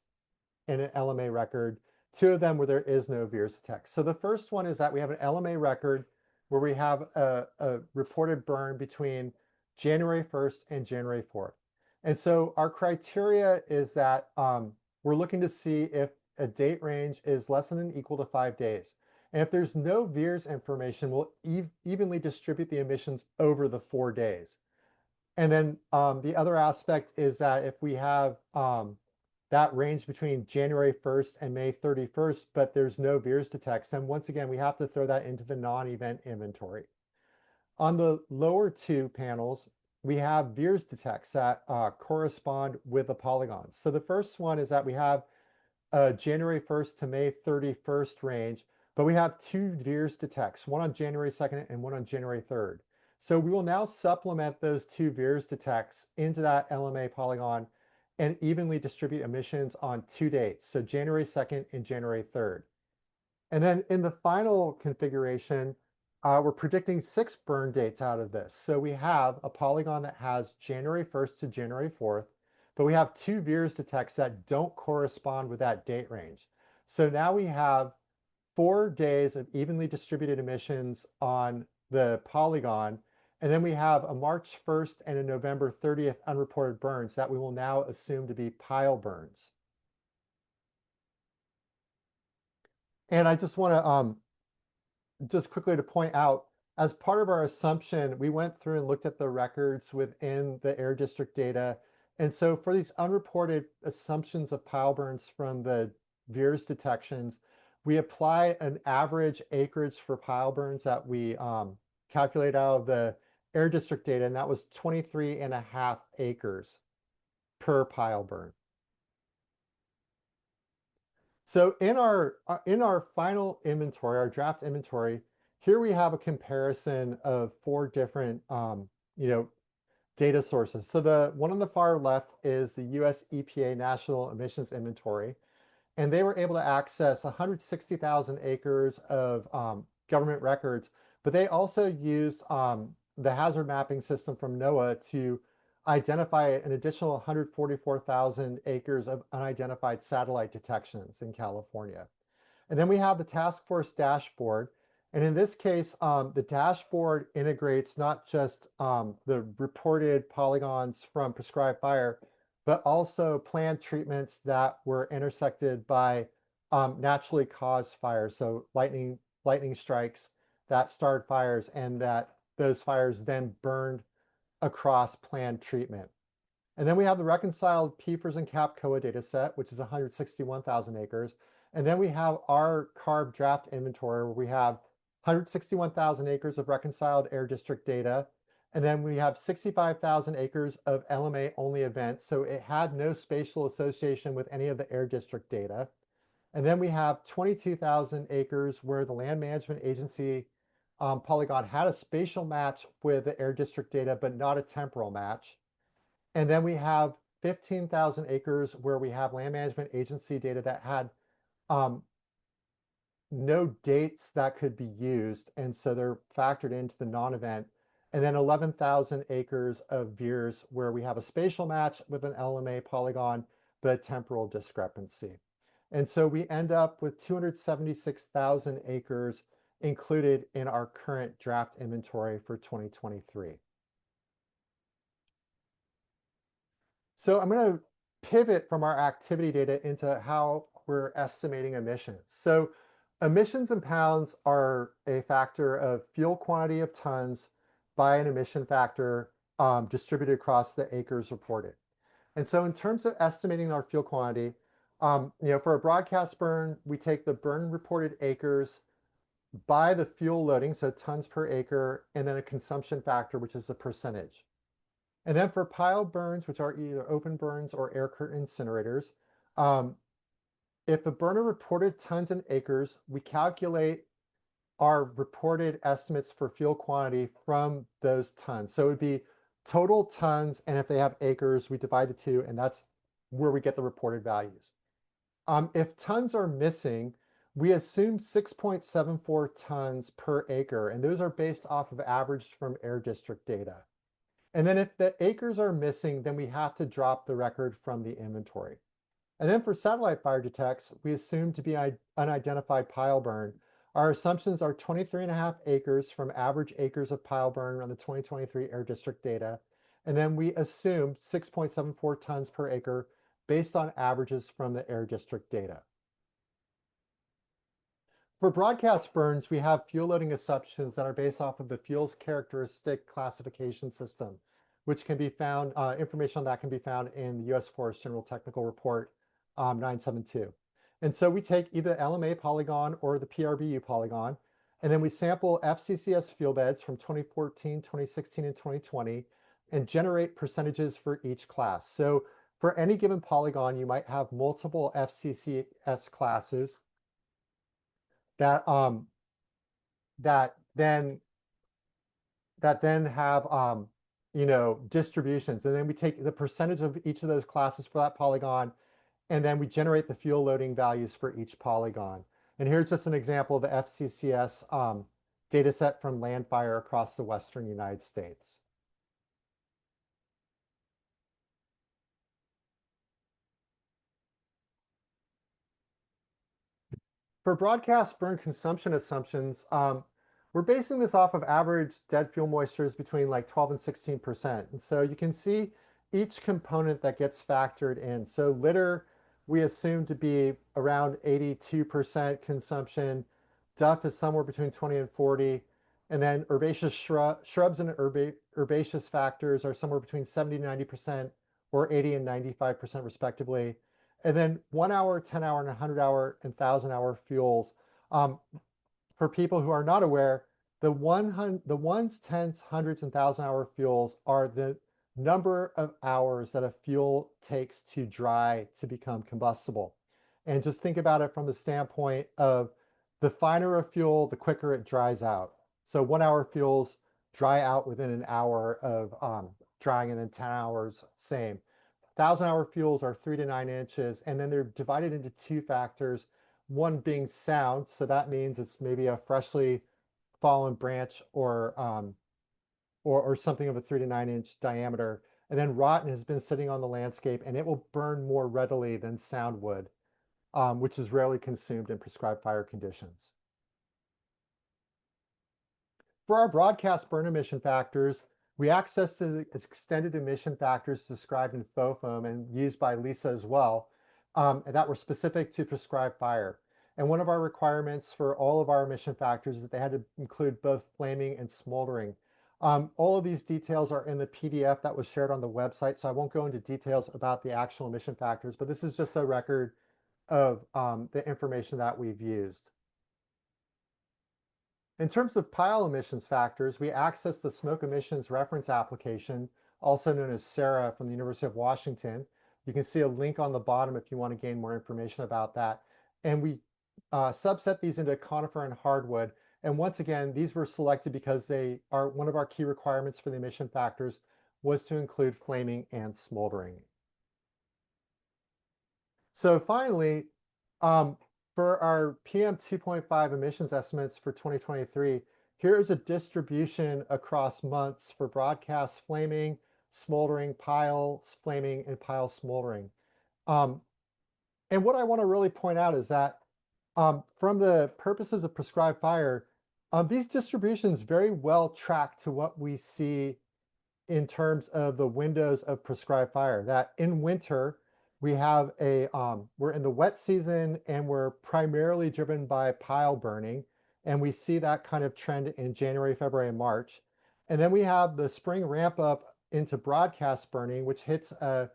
C: in an LMA record, 2 of them where there is no VIIRS detect. So the first one is that we have an LMA record where we have a reported burn between January 1st and January 4th. And so our criteria is that we're looking to see if a date range is less than or equal to 5 days. And if there's no VIIRS information, we'll evenly distribute the emissions over the 4 days. And then the other aspect is that if we have that range between January 1st and May 31st, but there's no VIIRS detects, then once again, we have to throw that into the non-event inventory. On the lower 2 panels, we have VIIRS detects that correspond with the polygons. So the first one is that we have January 1st to May 31st range, but we have 2 VIIRS detects, one on January 2nd and one on January 3rd. So we will now supplement those 2 VIIRS detects into that LMA polygon and evenly distribute emissions on 2 dates, so January 2nd and January 3rd. And then in the final configuration, we're predicting 6 burn dates out of this. So we have a polygon that has January 1st to January 4th, but we have 2 VIIRS detects that don't correspond with that date range. So now we have 4 days of evenly distributed emissions on the polygon, and then we have a March 1st and a November 30th unreported burns that we will now assume to be pile burns. And I just want to just quickly to point out, as part of our assumption, we went through and looked at the records within the air district data. And so for these unreported assumptions of pile burns from the VIIRS detections, we apply an average acreage for pile burns that we calculate out of the air district data, and that was 23.5 acres per pile burn. So in our final inventory, our draft inventory, here we have a comparison of 4 different data sources. So the one on the far left is the US EPA National Emissions Inventory, and they were able to access 160,000 acres of government records, but they also used the hazard mapping system from NOAA to identify an additional 144,000 acres of unidentified satellite detections in California. And then we have the task force dashboard. And in this case, the dashboard integrates not just the reported polygons from prescribed fire, but also planned treatments that were intersected by naturally caused fires. So lightning strikes that started fires, and that those fires then burned across planned treatment. And then we have the reconciled PFAS and CAPCOA data set, which is 161,000 acres. And then we have our CARB draft inventory, where we have 161,000 acres of reconciled air district data. And then we have 65,000 acres of LMA only events. So it had no spatial association with any of the air district data. And then we have 22,000 acres where the Land Management Agency polygon had a spatial match with the air district data, but not a temporal match. And then we have 15,000 acres where we have Land Management Agency data that had no dates that could be used, and so they're factored into the non-event. And then 11,000 acres of VIIRS where we have a spatial match with an LMA polygon, but a temporal discrepancy. And so we end up with 276,000 acres included in our current draft inventory for 2023. So I'm going to pivot from our activity data into how we're estimating emissions. So emissions in pounds are a factor of fuel quantity of tons by an emission factor distributed across the acres reported. And so in terms of estimating our fuel quantity, for a broadcast burn, we take the burn reported acres by the fuel loading, so tons per acre, and then a consumption factor, which is the percentage. And then for pile burns, which are either open burns or air curtain incinerators, if a burner reported tons and acres, we calculate our reported estimates for fuel quantity from those tons. So it would be total tons, and if they have acres, we divide the two, and that's where we get the reported values. If tons are missing, we assume 6.74 tons per acre, and those are based off of average from air district data. And then if the acres are missing, then we have to drop the record from the inventory. And then for satellite fire detects, we assume to be unidentified pile burn. Our assumptions are 23.5 acres from average acres of pile burn on the 2023 air district data. And then we assume 6.74 tons per acre based on averages from the air district data. For broadcast burns, we have fuel loading assumptions that are based off of the fuel's characteristic classification system, which can be found, information on that can be found in the U.S. Forest General Technical Report 972. And so we take either LMA polygon or the PRBU polygon, and then we sample FCCS fuel beds from 2014, 2016, and 2020, and generate percentages for each class. So for any given polygon, you might have multiple FCCS classes that then have distributions, and then we take the percentage of each of those classes for that polygon, and then we generate the fuel loading values for each polygon. And here's just an example of the FCCS data set from Wildfire across the Western United States. For broadcast burn consumption assumptions, we're basing this off of average dead fuel moistures between like 12 and 16%. And so you can see each component that gets factored in. So litter, we assume to be around 82% consumption. Duff is somewhere between 20 and 40. And then herbaceous shrubs and herbaceous factors are somewhere between 70 and 90%, or 80 and 95% respectively. And then 1 hour, 10 hour, and 100 hour and 1,000 hour fuels. For people who are not aware, the ones, tens, hundreds, and 1,000 hour fuels are the number of hours that a fuel takes to dry to become combustible. And just think about it from the standpoint of the finer a fuel, the quicker it dries out. So 1 hour fuels dry out within an hour of drying, and then 10 hours, same. 1,000 hour fuels are 3 to 9 inches, and then they're divided into two factors, one being sound, so that means it's maybe a freshly fallen branch or something of a 3 to 9 inch diameter, and then rotten has been sitting on the landscape, and it will burn more readily than sound would, which is rarely consumed in prescribed fire conditions. For our broadcast burn emission factors, we access the extended emission factors described in FOFOM and used by Lisa as well, and that were specific to prescribed fire. And one of our requirements for all of our emission factors is that they had to include both flaming and smoldering. All of these details are in the PDF that was shared on the website, so I won't go into details about the actual emission factors, but this is just a record of the information that we've used. In terms of pile emissions factors, we access the smoke emissions reference application, also known as SARA, from the University of Washington. You can see a link on the bottom if you want to gain more information about that. And we subset these into conifer and hardwood. And once again, these were selected because they are one of our key requirements for the emission factors was to include flaming and smoldering. So finally, for our PM 2.5 emissions estimates for 2023, here is a distribution across months for broadcast flaming, smoldering, pile flaming, and pile smoldering. And what I want to really point out is that from the purposes of prescribed fire, these distributions very well track to what we see in terms of the windows of prescribed fire, that in winter, we have we're in the wet season and we're primarily driven by pile burning. And we see that kind of trend in January, February, and March. And then we have the spring ramp up into broadcast burning, which hits a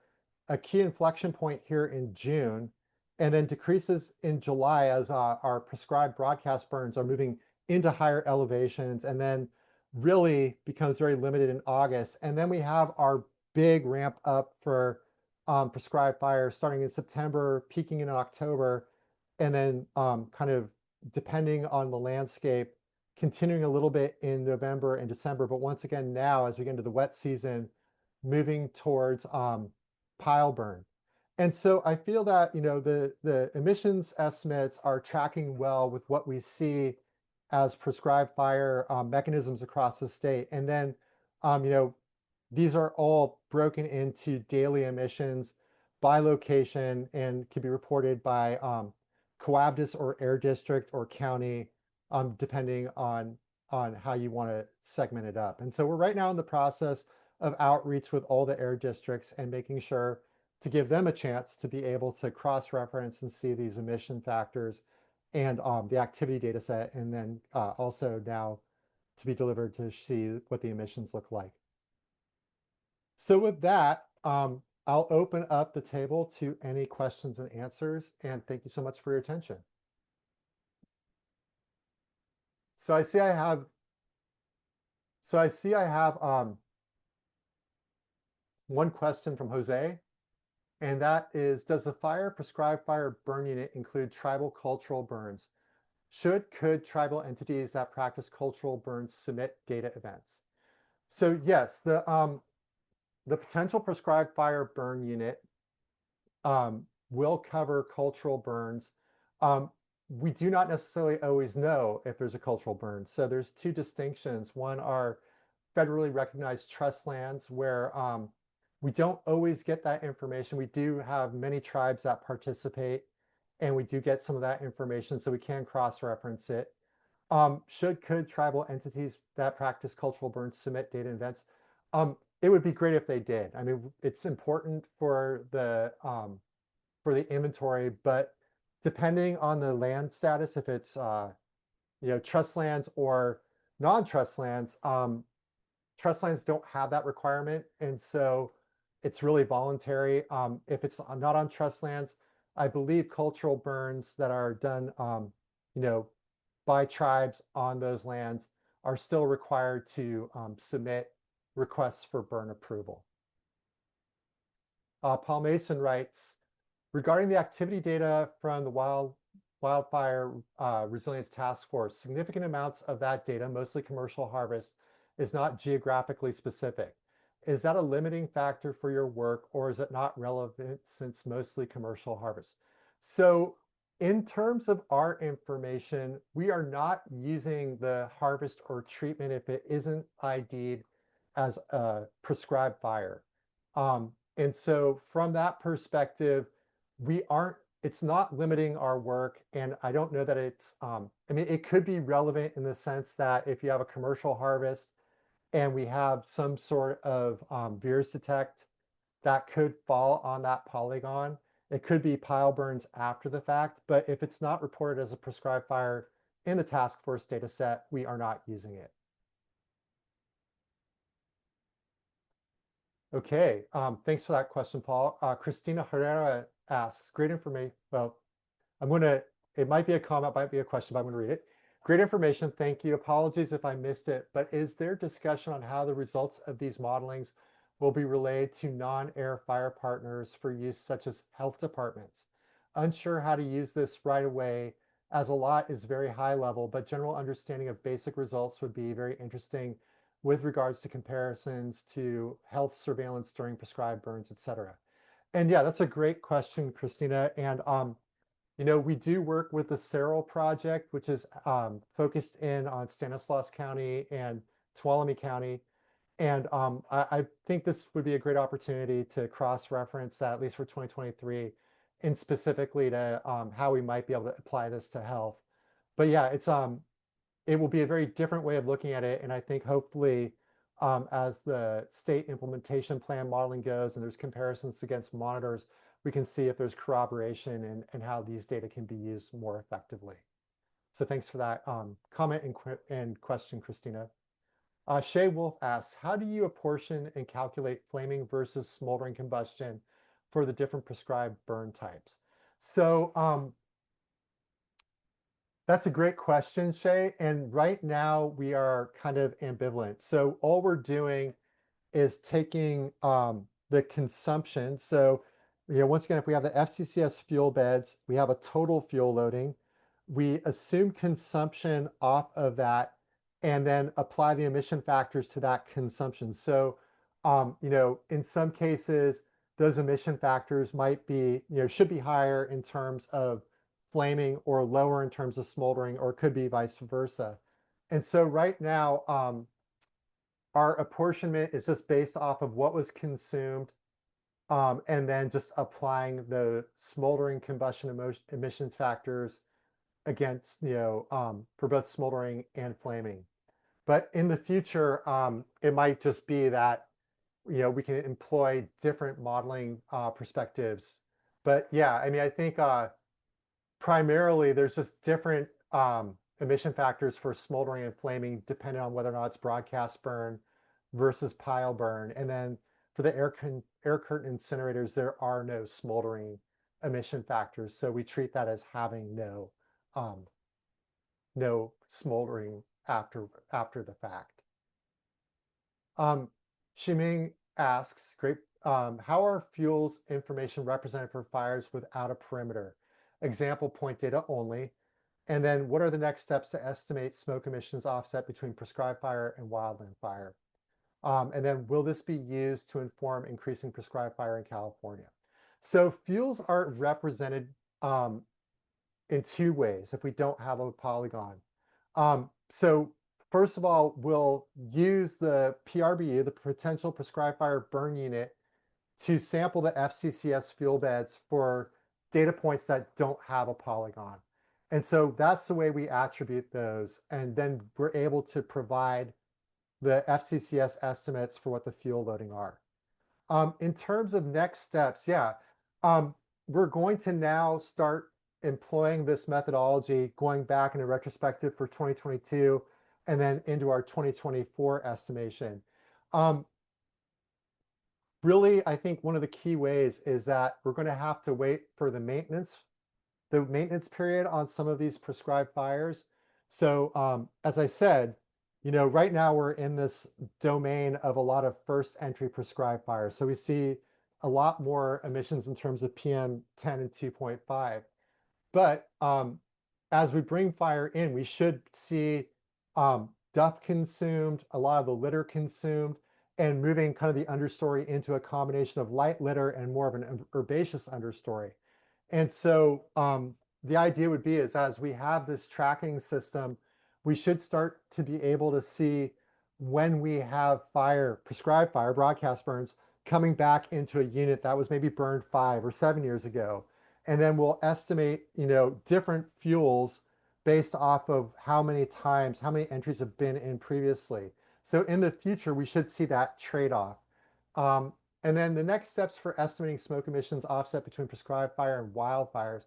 C: key inflection point here in June, and then decreases in July as our prescribed broadcast burns are moving into higher elevations, and then really becomes very limited in August. And then we have our big ramp up for prescribed fire starting in September, peaking in October, and then kind of depending on the landscape, continuing a little bit in November and December. But once again, now as we get into the wet season, moving towards pile burn. And so I feel that, the emissions estimates are tracking well with what we see as prescribed fire mechanisms across the state. And then, these are all broken into daily emissions by location and can be reported by coabitous or air district or county, depending on how you want to segment it up. And so we're right now in the process of outreach with all the air districts and making sure to give them a chance to be able to cross-reference and see these emission factors and the activity data set, and then also now to be delivered to see what the emissions look like. So with that, I'll open up the table to any questions and answers, and thank you so much for your attention. So I see I have one question from Jose, and that is, does the prescribed fire burn unit include tribal cultural burns? Could tribal entities that practice cultural burns submit data events? So yes, the potential prescribed fire burn unit will cover cultural burns. We do not necessarily always know if there's a cultural burn. So there's two distinctions. One are federally recognized trust lands, where we don't always get that information. We do have many tribes that participate, and we do get some of that information, so we can cross-reference it. Could tribal entities that practice cultural burns submit data events? It would be great if they did. I mean, it's important for the inventory, but depending on the land status, if it's trust lands or non-trust lands, trust lands don't have that requirement, and so it's really voluntary. If it's not on trust lands, I believe cultural burns that are done, by tribes on those lands are still required to submit requests for burn approval. Paul Mason writes, regarding the activity data from the Wildfire Resilience Task Force, significant amounts of that data, mostly commercial harvest, is not geographically specific. Is that a limiting factor for your work, or is it not relevant since mostly commercial harvest? So in terms of our information, we are not using the harvest or treatment if it isn't ID'd as a prescribed fire. And so from that perspective, it's not limiting our work. And I don't know that it's, it could be relevant in the sense that if you have a commercial harvest and we have some sort of VIRS detect that could fall on that polygon, it could be pile burns after the fact. But if it's not reported as a prescribed fire in the task force data set, we are not using it. Okay, thanks for that question, Paul. Christina Herrera asks, great information. Well, it might be a comment, might be a question, but I'm gonna read it. Great information, thank you. Apologies if I missed it, but is there discussion on how the results of these modelings will be relayed to non-air fire partners for use, such as health departments? Unsure how to use this right away, as a lot is very high level, but general understanding of basic results would be very interesting with regards to comparisons to health surveillance during prescribed burns, et cetera. And yeah, that's a great question, Christina. And we do work with the Cerro project, which is focused in on Stanislaus County and Tuolumne County. And I think this would be a great opportunity to cross-reference that, at least for 2023, and specifically to how we might be able to apply this to health. But yeah, it will be a very different way of looking at it. And I think hopefully as the state implementation plan modeling goes and there's comparisons against monitors, we can see if there's corroboration and how these data can be used more effectively. So thanks for that comment and question, Christina. Shay Wolf asks, how do you apportion and calculate flaming versus smoldering combustion for the different prescribed burn types? So that's a great question, Shay. And right now we are kind of ambivalent. So all we're doing is taking the consumption. So once again, if we have the FCCS fuel beds, we have a total fuel loading. We assume consumption off of that and then apply the emission factors to that consumption. So In some cases, those emission factors might be, should be higher in terms of flaming or lower in terms of smoldering, or could be vice versa. And so right now, our apportionment is just based off of what was consumed, and then just applying the smoldering combustion emissions factors against, for both smoldering and flaming. But in the future, it might just be that, we can employ different modeling perspectives. But yeah, I mean, I think primarily there's just different emission factors for smoldering and flaming, depending on whether or not it's broadcast burn versus pile burn. And then for the air curtain incinerators, there are no smoldering emission factors. So we treat that as having no smoldering after the fact. Ximing asks, great, how are fuels information represented for fires without a perimeter? Example, point data only. And then what are the next steps to estimate smoke emissions offset between prescribed fire and wildland fire? And then will this be used to inform increasing prescribed fire in California? So fuels are represented in two ways if we don't have a polygon. So first of all, we'll use the PRBU, the potential prescribed fire burn unit, to sample the FCCS fuel beds for data points that don't have a polygon. And so that's the way we attribute those. And then we're able to provide the FCCS estimates for what the fuel loading are. In terms of next steps, we're going to now start employing this methodology, going back in a retrospective for 2022 and then into our 2024 estimation. Really, I think one of the key ways is that we're going to have to wait for the maintenance period on some of these prescribed fires. So as I said, right now we're in this domain of a lot of first entry prescribed fires. So we see a lot more emissions in terms of PM10 and 2.5. But as we bring fire in, we should see duff consumed, a lot of the litter consumed, and moving kind of the understory into a combination of light litter and more of an herbaceous understory. And so the idea would be is as we have this tracking system, we should start to be able to see when we have prescribed fire, broadcast burns, coming back into a unit that was maybe burned 5 or 7 years ago. And then we'll estimate, different fuels based off of how many entries have been in previously. So in the future, we should see that trade-off. And then the next steps for estimating smoke emissions offset between prescribed fire and wildfires.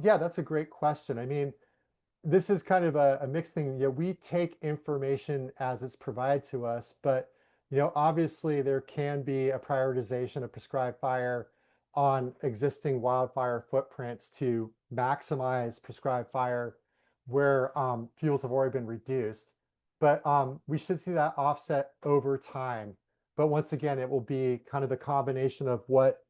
C: Yeah, that's a great question. I mean, this is kind of a mixed thing. We take information as it's provided to us, but obviously there can be a prioritization of prescribed fire on existing wildfire footprints to maximize prescribed fire where fuels have already been reduced. But we should see that offset over time. But once again, it will be kind of the combination of what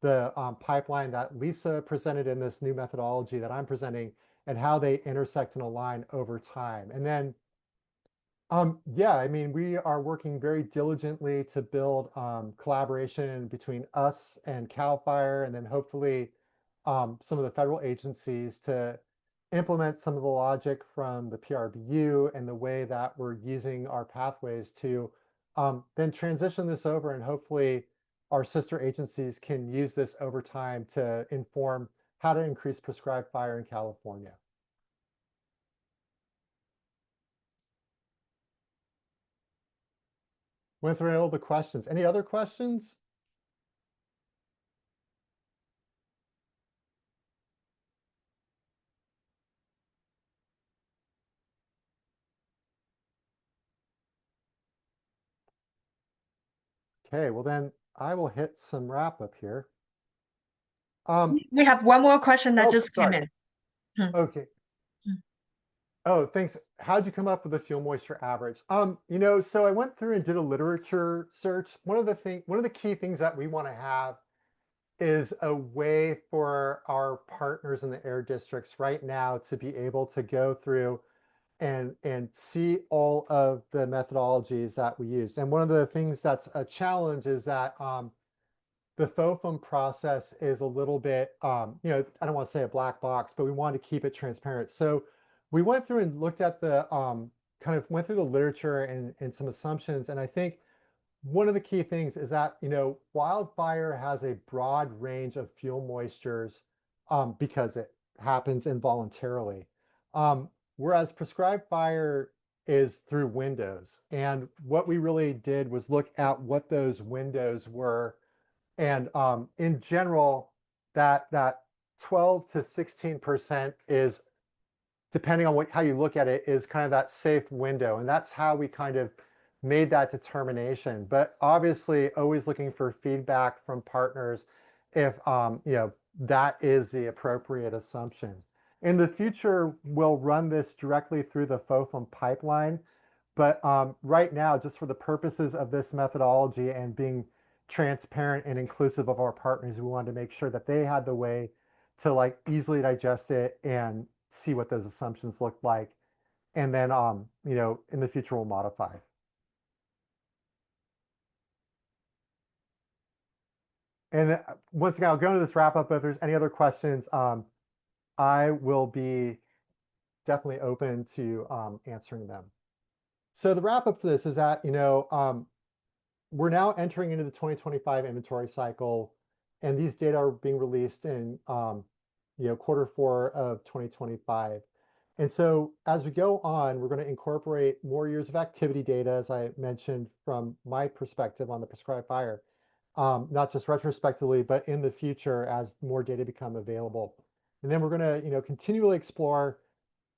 C: the pipeline that Lisa presented in this new methodology that I'm presenting and how they intersect and align over time. And then, I mean, we are working very diligently to build collaboration between us and CAL FIRE, and then hopefully some of the federal agencies to implement some of the logic from the PRBU and the way that we're using our pathways to then transition this over, and hopefully our sister agencies can use this over time to inform how to increase prescribed fire in California. Went through all the questions. Any other questions? Okay, well then I will hit some wrap up here.
B: We have one more question that just came in.
C: Okay. Oh, thanks. How'd you come up with the fuel moisture average? So I went through and did a literature search. One of the key things that we want to have is a way for our partners in the air districts right now to be able to go through and see all of the methodologies that we use. And one of the things that's a challenge is that the FOFM process is a little bit, you know, I don't want to say a black box, but we wanted to keep it transparent. So we went through and looked at the kind of went through the literature and some assumptions. And I think one of the key things is that, you know, wildfire has a broad range of fuel moistures because it happens involuntarily. Whereas prescribed fire is through windows. And what we really did was look at what those windows were. And in general, that 12 to 16% is, depending on how you look at it, is kind of that safe window. And that's how we kind of made that determination. But obviously, always looking for feedback from partners if you know, that is the appropriate assumption. In the future, we'll run this directly through the FOFM pipeline. But right now, just for the purposes of this methodology and being transparent and inclusive of our partners, we wanted to make sure that they had the way to like easily digest it and see what those assumptions look like. And then, you know, in the future, we'll modify. And once again, I'll go into this wrap up, but if there's any other questions, I will be definitely open to answering them. So the wrap up for this is that, you know, we're now entering into the 2025 inventory cycle, and these data are being released in, you know, Q4 of 2025. And so as we go on, we're going to incorporate more years of activity data, as I mentioned from my perspective on the prescribed fire, not just retrospectively, but in the future as more data become available. And then we're going to, you know, continually explore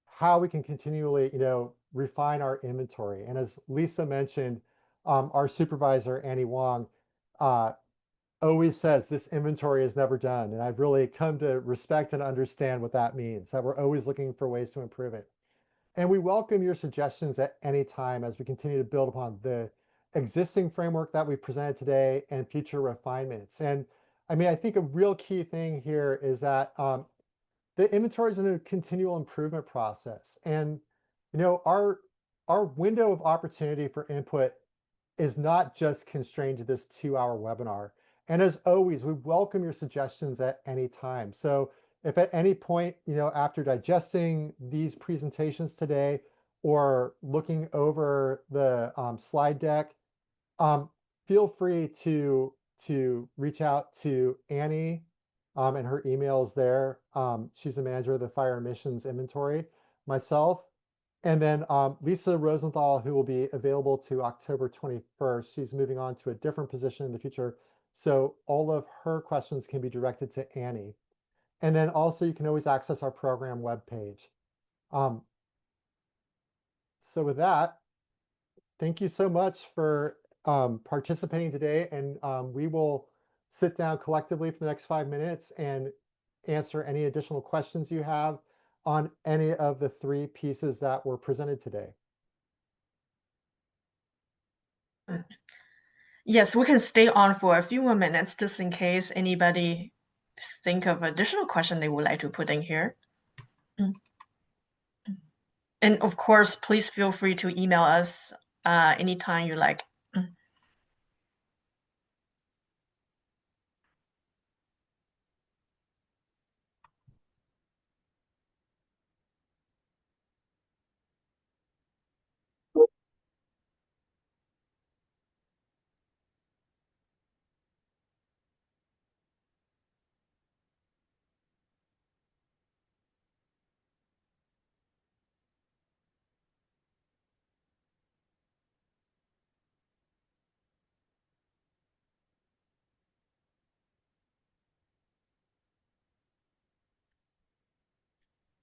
C: how we can continually, you know, refine our inventory. And as Lisa mentioned, our supervisor, Annie Wong, always says this inventory is never done. And I've really come to respect and understand what that means, that we're always looking for ways to improve it. And we welcome your suggestions at any time as we continue to build upon the existing framework that we've presented today and future refinements. And I mean, I think a real key thing here is that the inventory is in a continual improvement process. And, you know, our window of opportunity for input is not just constrained to this 2-hour webinar. And as always, we welcome your suggestions at any time. So if at any point, you know, after digesting these presentations today or looking over the slide deck, feel free to reach out to Annie, and her email is there. She's the manager of the fire emissions inventory, myself, and then Lisa Rosenthal, who will be available to October 21st. She's moving on to a different position in the future. So all of her questions can be directed to Annie. And then also you can always access our program webpage. So with that, thank you so much for participating today. And we will sit down collectively for the next 5 minutes and answer any additional questions you have on any of the 3 pieces that were presented today.
B: Yes, we can stay on for a few more minutes just in case anybody think of additional question they would like to put in here. And of course, please feel free to email us anytime you like.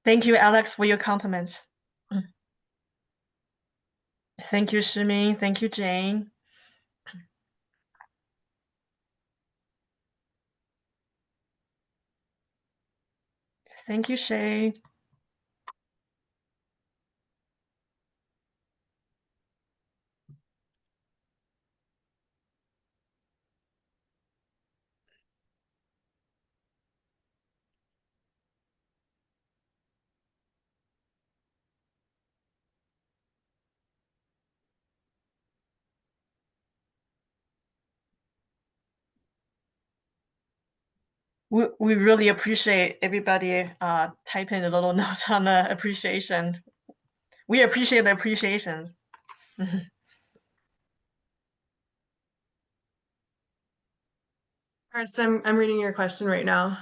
B: Thank you, Alex, for your compliments. Thank you, Shiming. Thank you, Jane. Thank you, Shay. We really appreciate everybody typing a little note on the appreciation. We appreciate the appreciations.
A: First, I'm reading your question right now.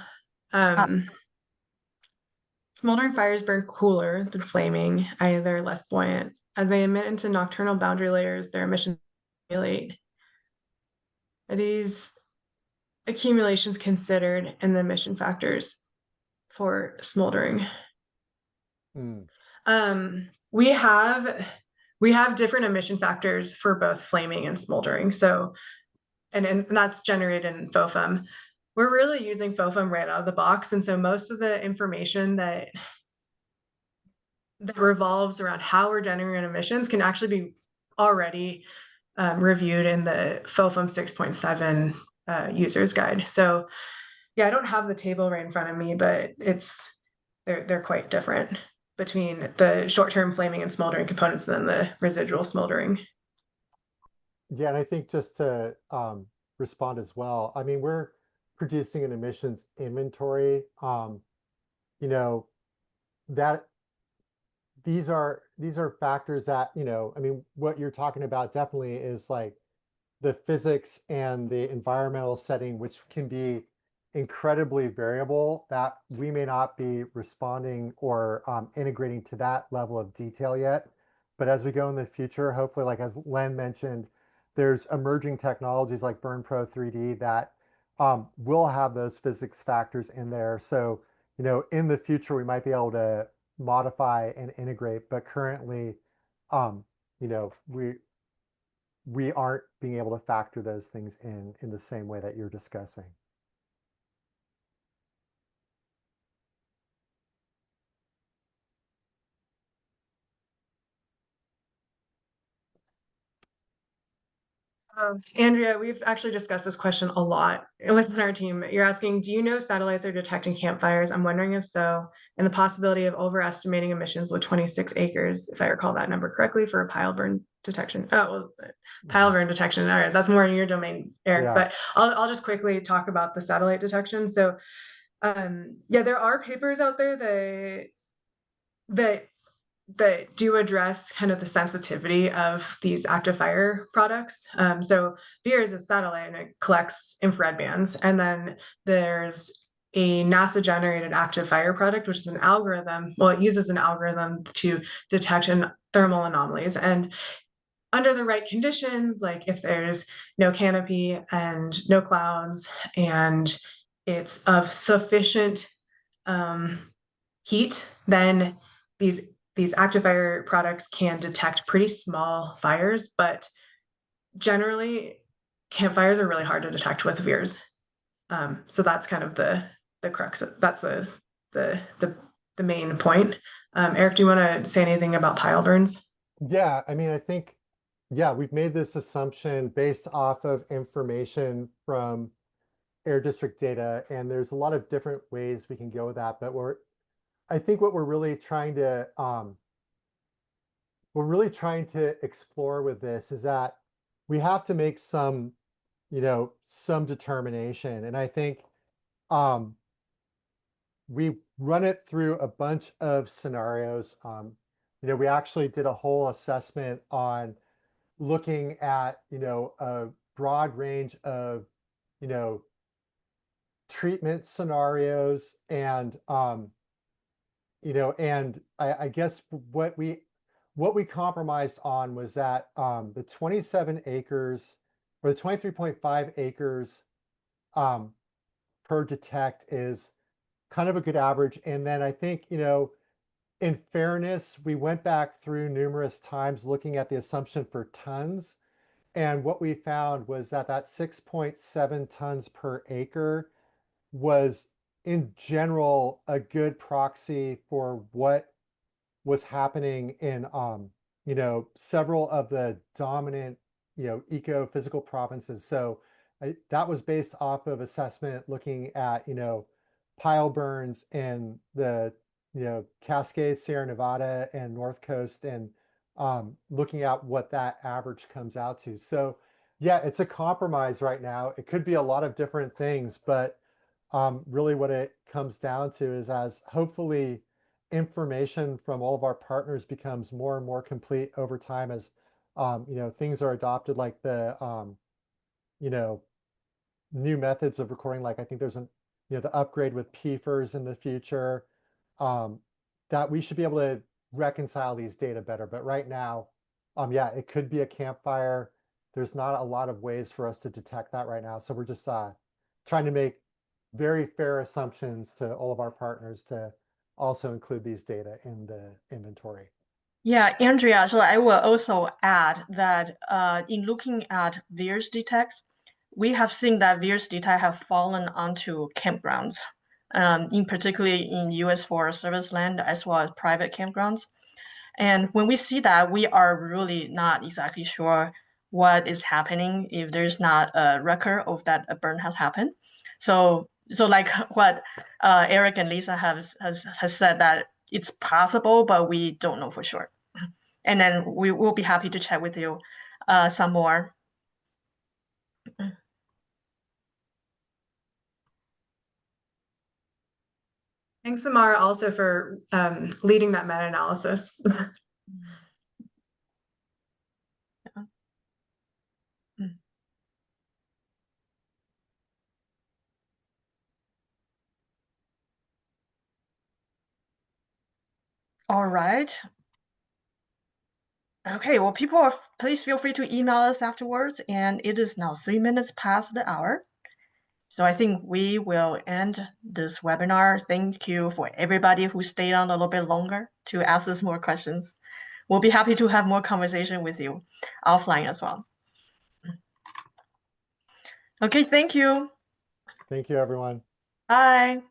A: Smoldering fires burn cooler than flaming, i.e. they're less buoyant. As they emit into nocturnal boundary layers, their emissions accumulate. Are these accumulations considered in the emission factors for smoldering? We have different emission factors for both flaming and smoldering. So, and that's generated in FOFM. We're really using FOFM right out of the box. And so most of the information that revolves around how we're generating emissions can actually be already reviewed in the FOFM 6.7 users guide. So yeah, I don't have the table right in front of me, but they're quite different between the short-term flaming and smoldering components and then the residual smoldering.
C: Yeah, and I think just to respond as well, I mean, we're producing an emissions inventory. You know, that these are factors that, you know, I mean, what you're talking about definitely is like the physics and the environmental setting, which can be incredibly variable, that we may not be responding or integrating to that level of detail yet. But as we go in the future, hopefully, like as Len mentioned, there's emerging technologies like BurnPro 3D that will have those physics factors in there. So, you know, in the future, we might be able to modify and integrate, but currently, you know, we aren't being able to factor those things in the same way that you're discussing.
A: Andrea, we've actually discussed this question a lot within our team. You're asking, do you know satellites are detecting campfires? I'm wondering if so, and the possibility of overestimating emissions with 26 acres, if I recall that number correctly, for a pile burn detection. Oh, well, pile burn detection. All right, that's more in your domain, Eric. Yeah. But I'll just quickly talk about the satellite detection. So, yeah, there are papers out there that do address kind of the sensitivity of these active fire products. So VIR is a satellite and it collects infrared bands. And then there's a NASA generated active fire product, which is an algorithm. Well, it uses an algorithm to detect thermal anomalies. And under the right conditions, like if there's no canopy and no clouds and it's of sufficient heat, then these active fire products can detect pretty small fires, but generally campfires are really hard to detect with VIRs. So that's kind of the crux. That's the main point. Eric, do you want to say anything about pile burns?
C: Yeah, I mean, I think, yeah, we've made this assumption based off of information from air district data, and there's a lot of different ways we can go with that, but I think what we're really trying to explore with this is that we have to make some, you know, some determination. And I think we run it through a bunch of scenarios. You know, we actually did a whole assessment on looking at, you know, a broad range of, you know, treatment scenarios and you know, and I guess what we compromised on was that the 27 acres or the 23.5 acres per detect is kind of a good average. And then I think, you know, in fairness, we went back through numerous times looking at the assumption for tons. And what we found was that 6.7 tons per acre was in general a good proxy for what was happening in you know, several of the dominant, you know, eco-physical provinces. So that was based off of assessment looking at, you know, pile burns in the, you know, Cascades, Sierra Nevada and North Coast, and looking at what that average comes out to. So yeah, it's a compromise right now. It could be a lot of different things, but really what it comes down to is, as hopefully information from all of our partners becomes more and more complete over time, as things are adopted, like the new methods of recording, like I think there's the upgrade with PFERs in the future, that we should be able to reconcile these data better. But right now, yeah, it could be a campfire. There's not a lot of ways for us to detect that right now. So we're just trying to make very fair assumptions to all of our partners to also include these data in the inventory.
B: Yeah, Andrea, so I will also add that in looking at VIRS detects, we have seen that VIRS detect have fallen onto campgrounds, in particularly in U.S. Forest Service land as well as private campgrounds. And when we see that, we are really not exactly sure what is happening if there's not a record of that a burn has happened. So like what Eric and Lisa has said, that it's possible, but we don't know for sure. And then we will be happy to chat with you some more.
A: Thanks, Amara, also for leading that meta-analysis.
B: All right. Okay, well, please feel free to email us afterwards. And it is now 3 minutes past the hour. So I think we will end this webinar. Thank you for everybody who stayed on a little bit longer to ask us more questions. We'll be happy to have more conversation with you offline as well. Okay, thank you.
C: Thank you, everyone.
B: Bye.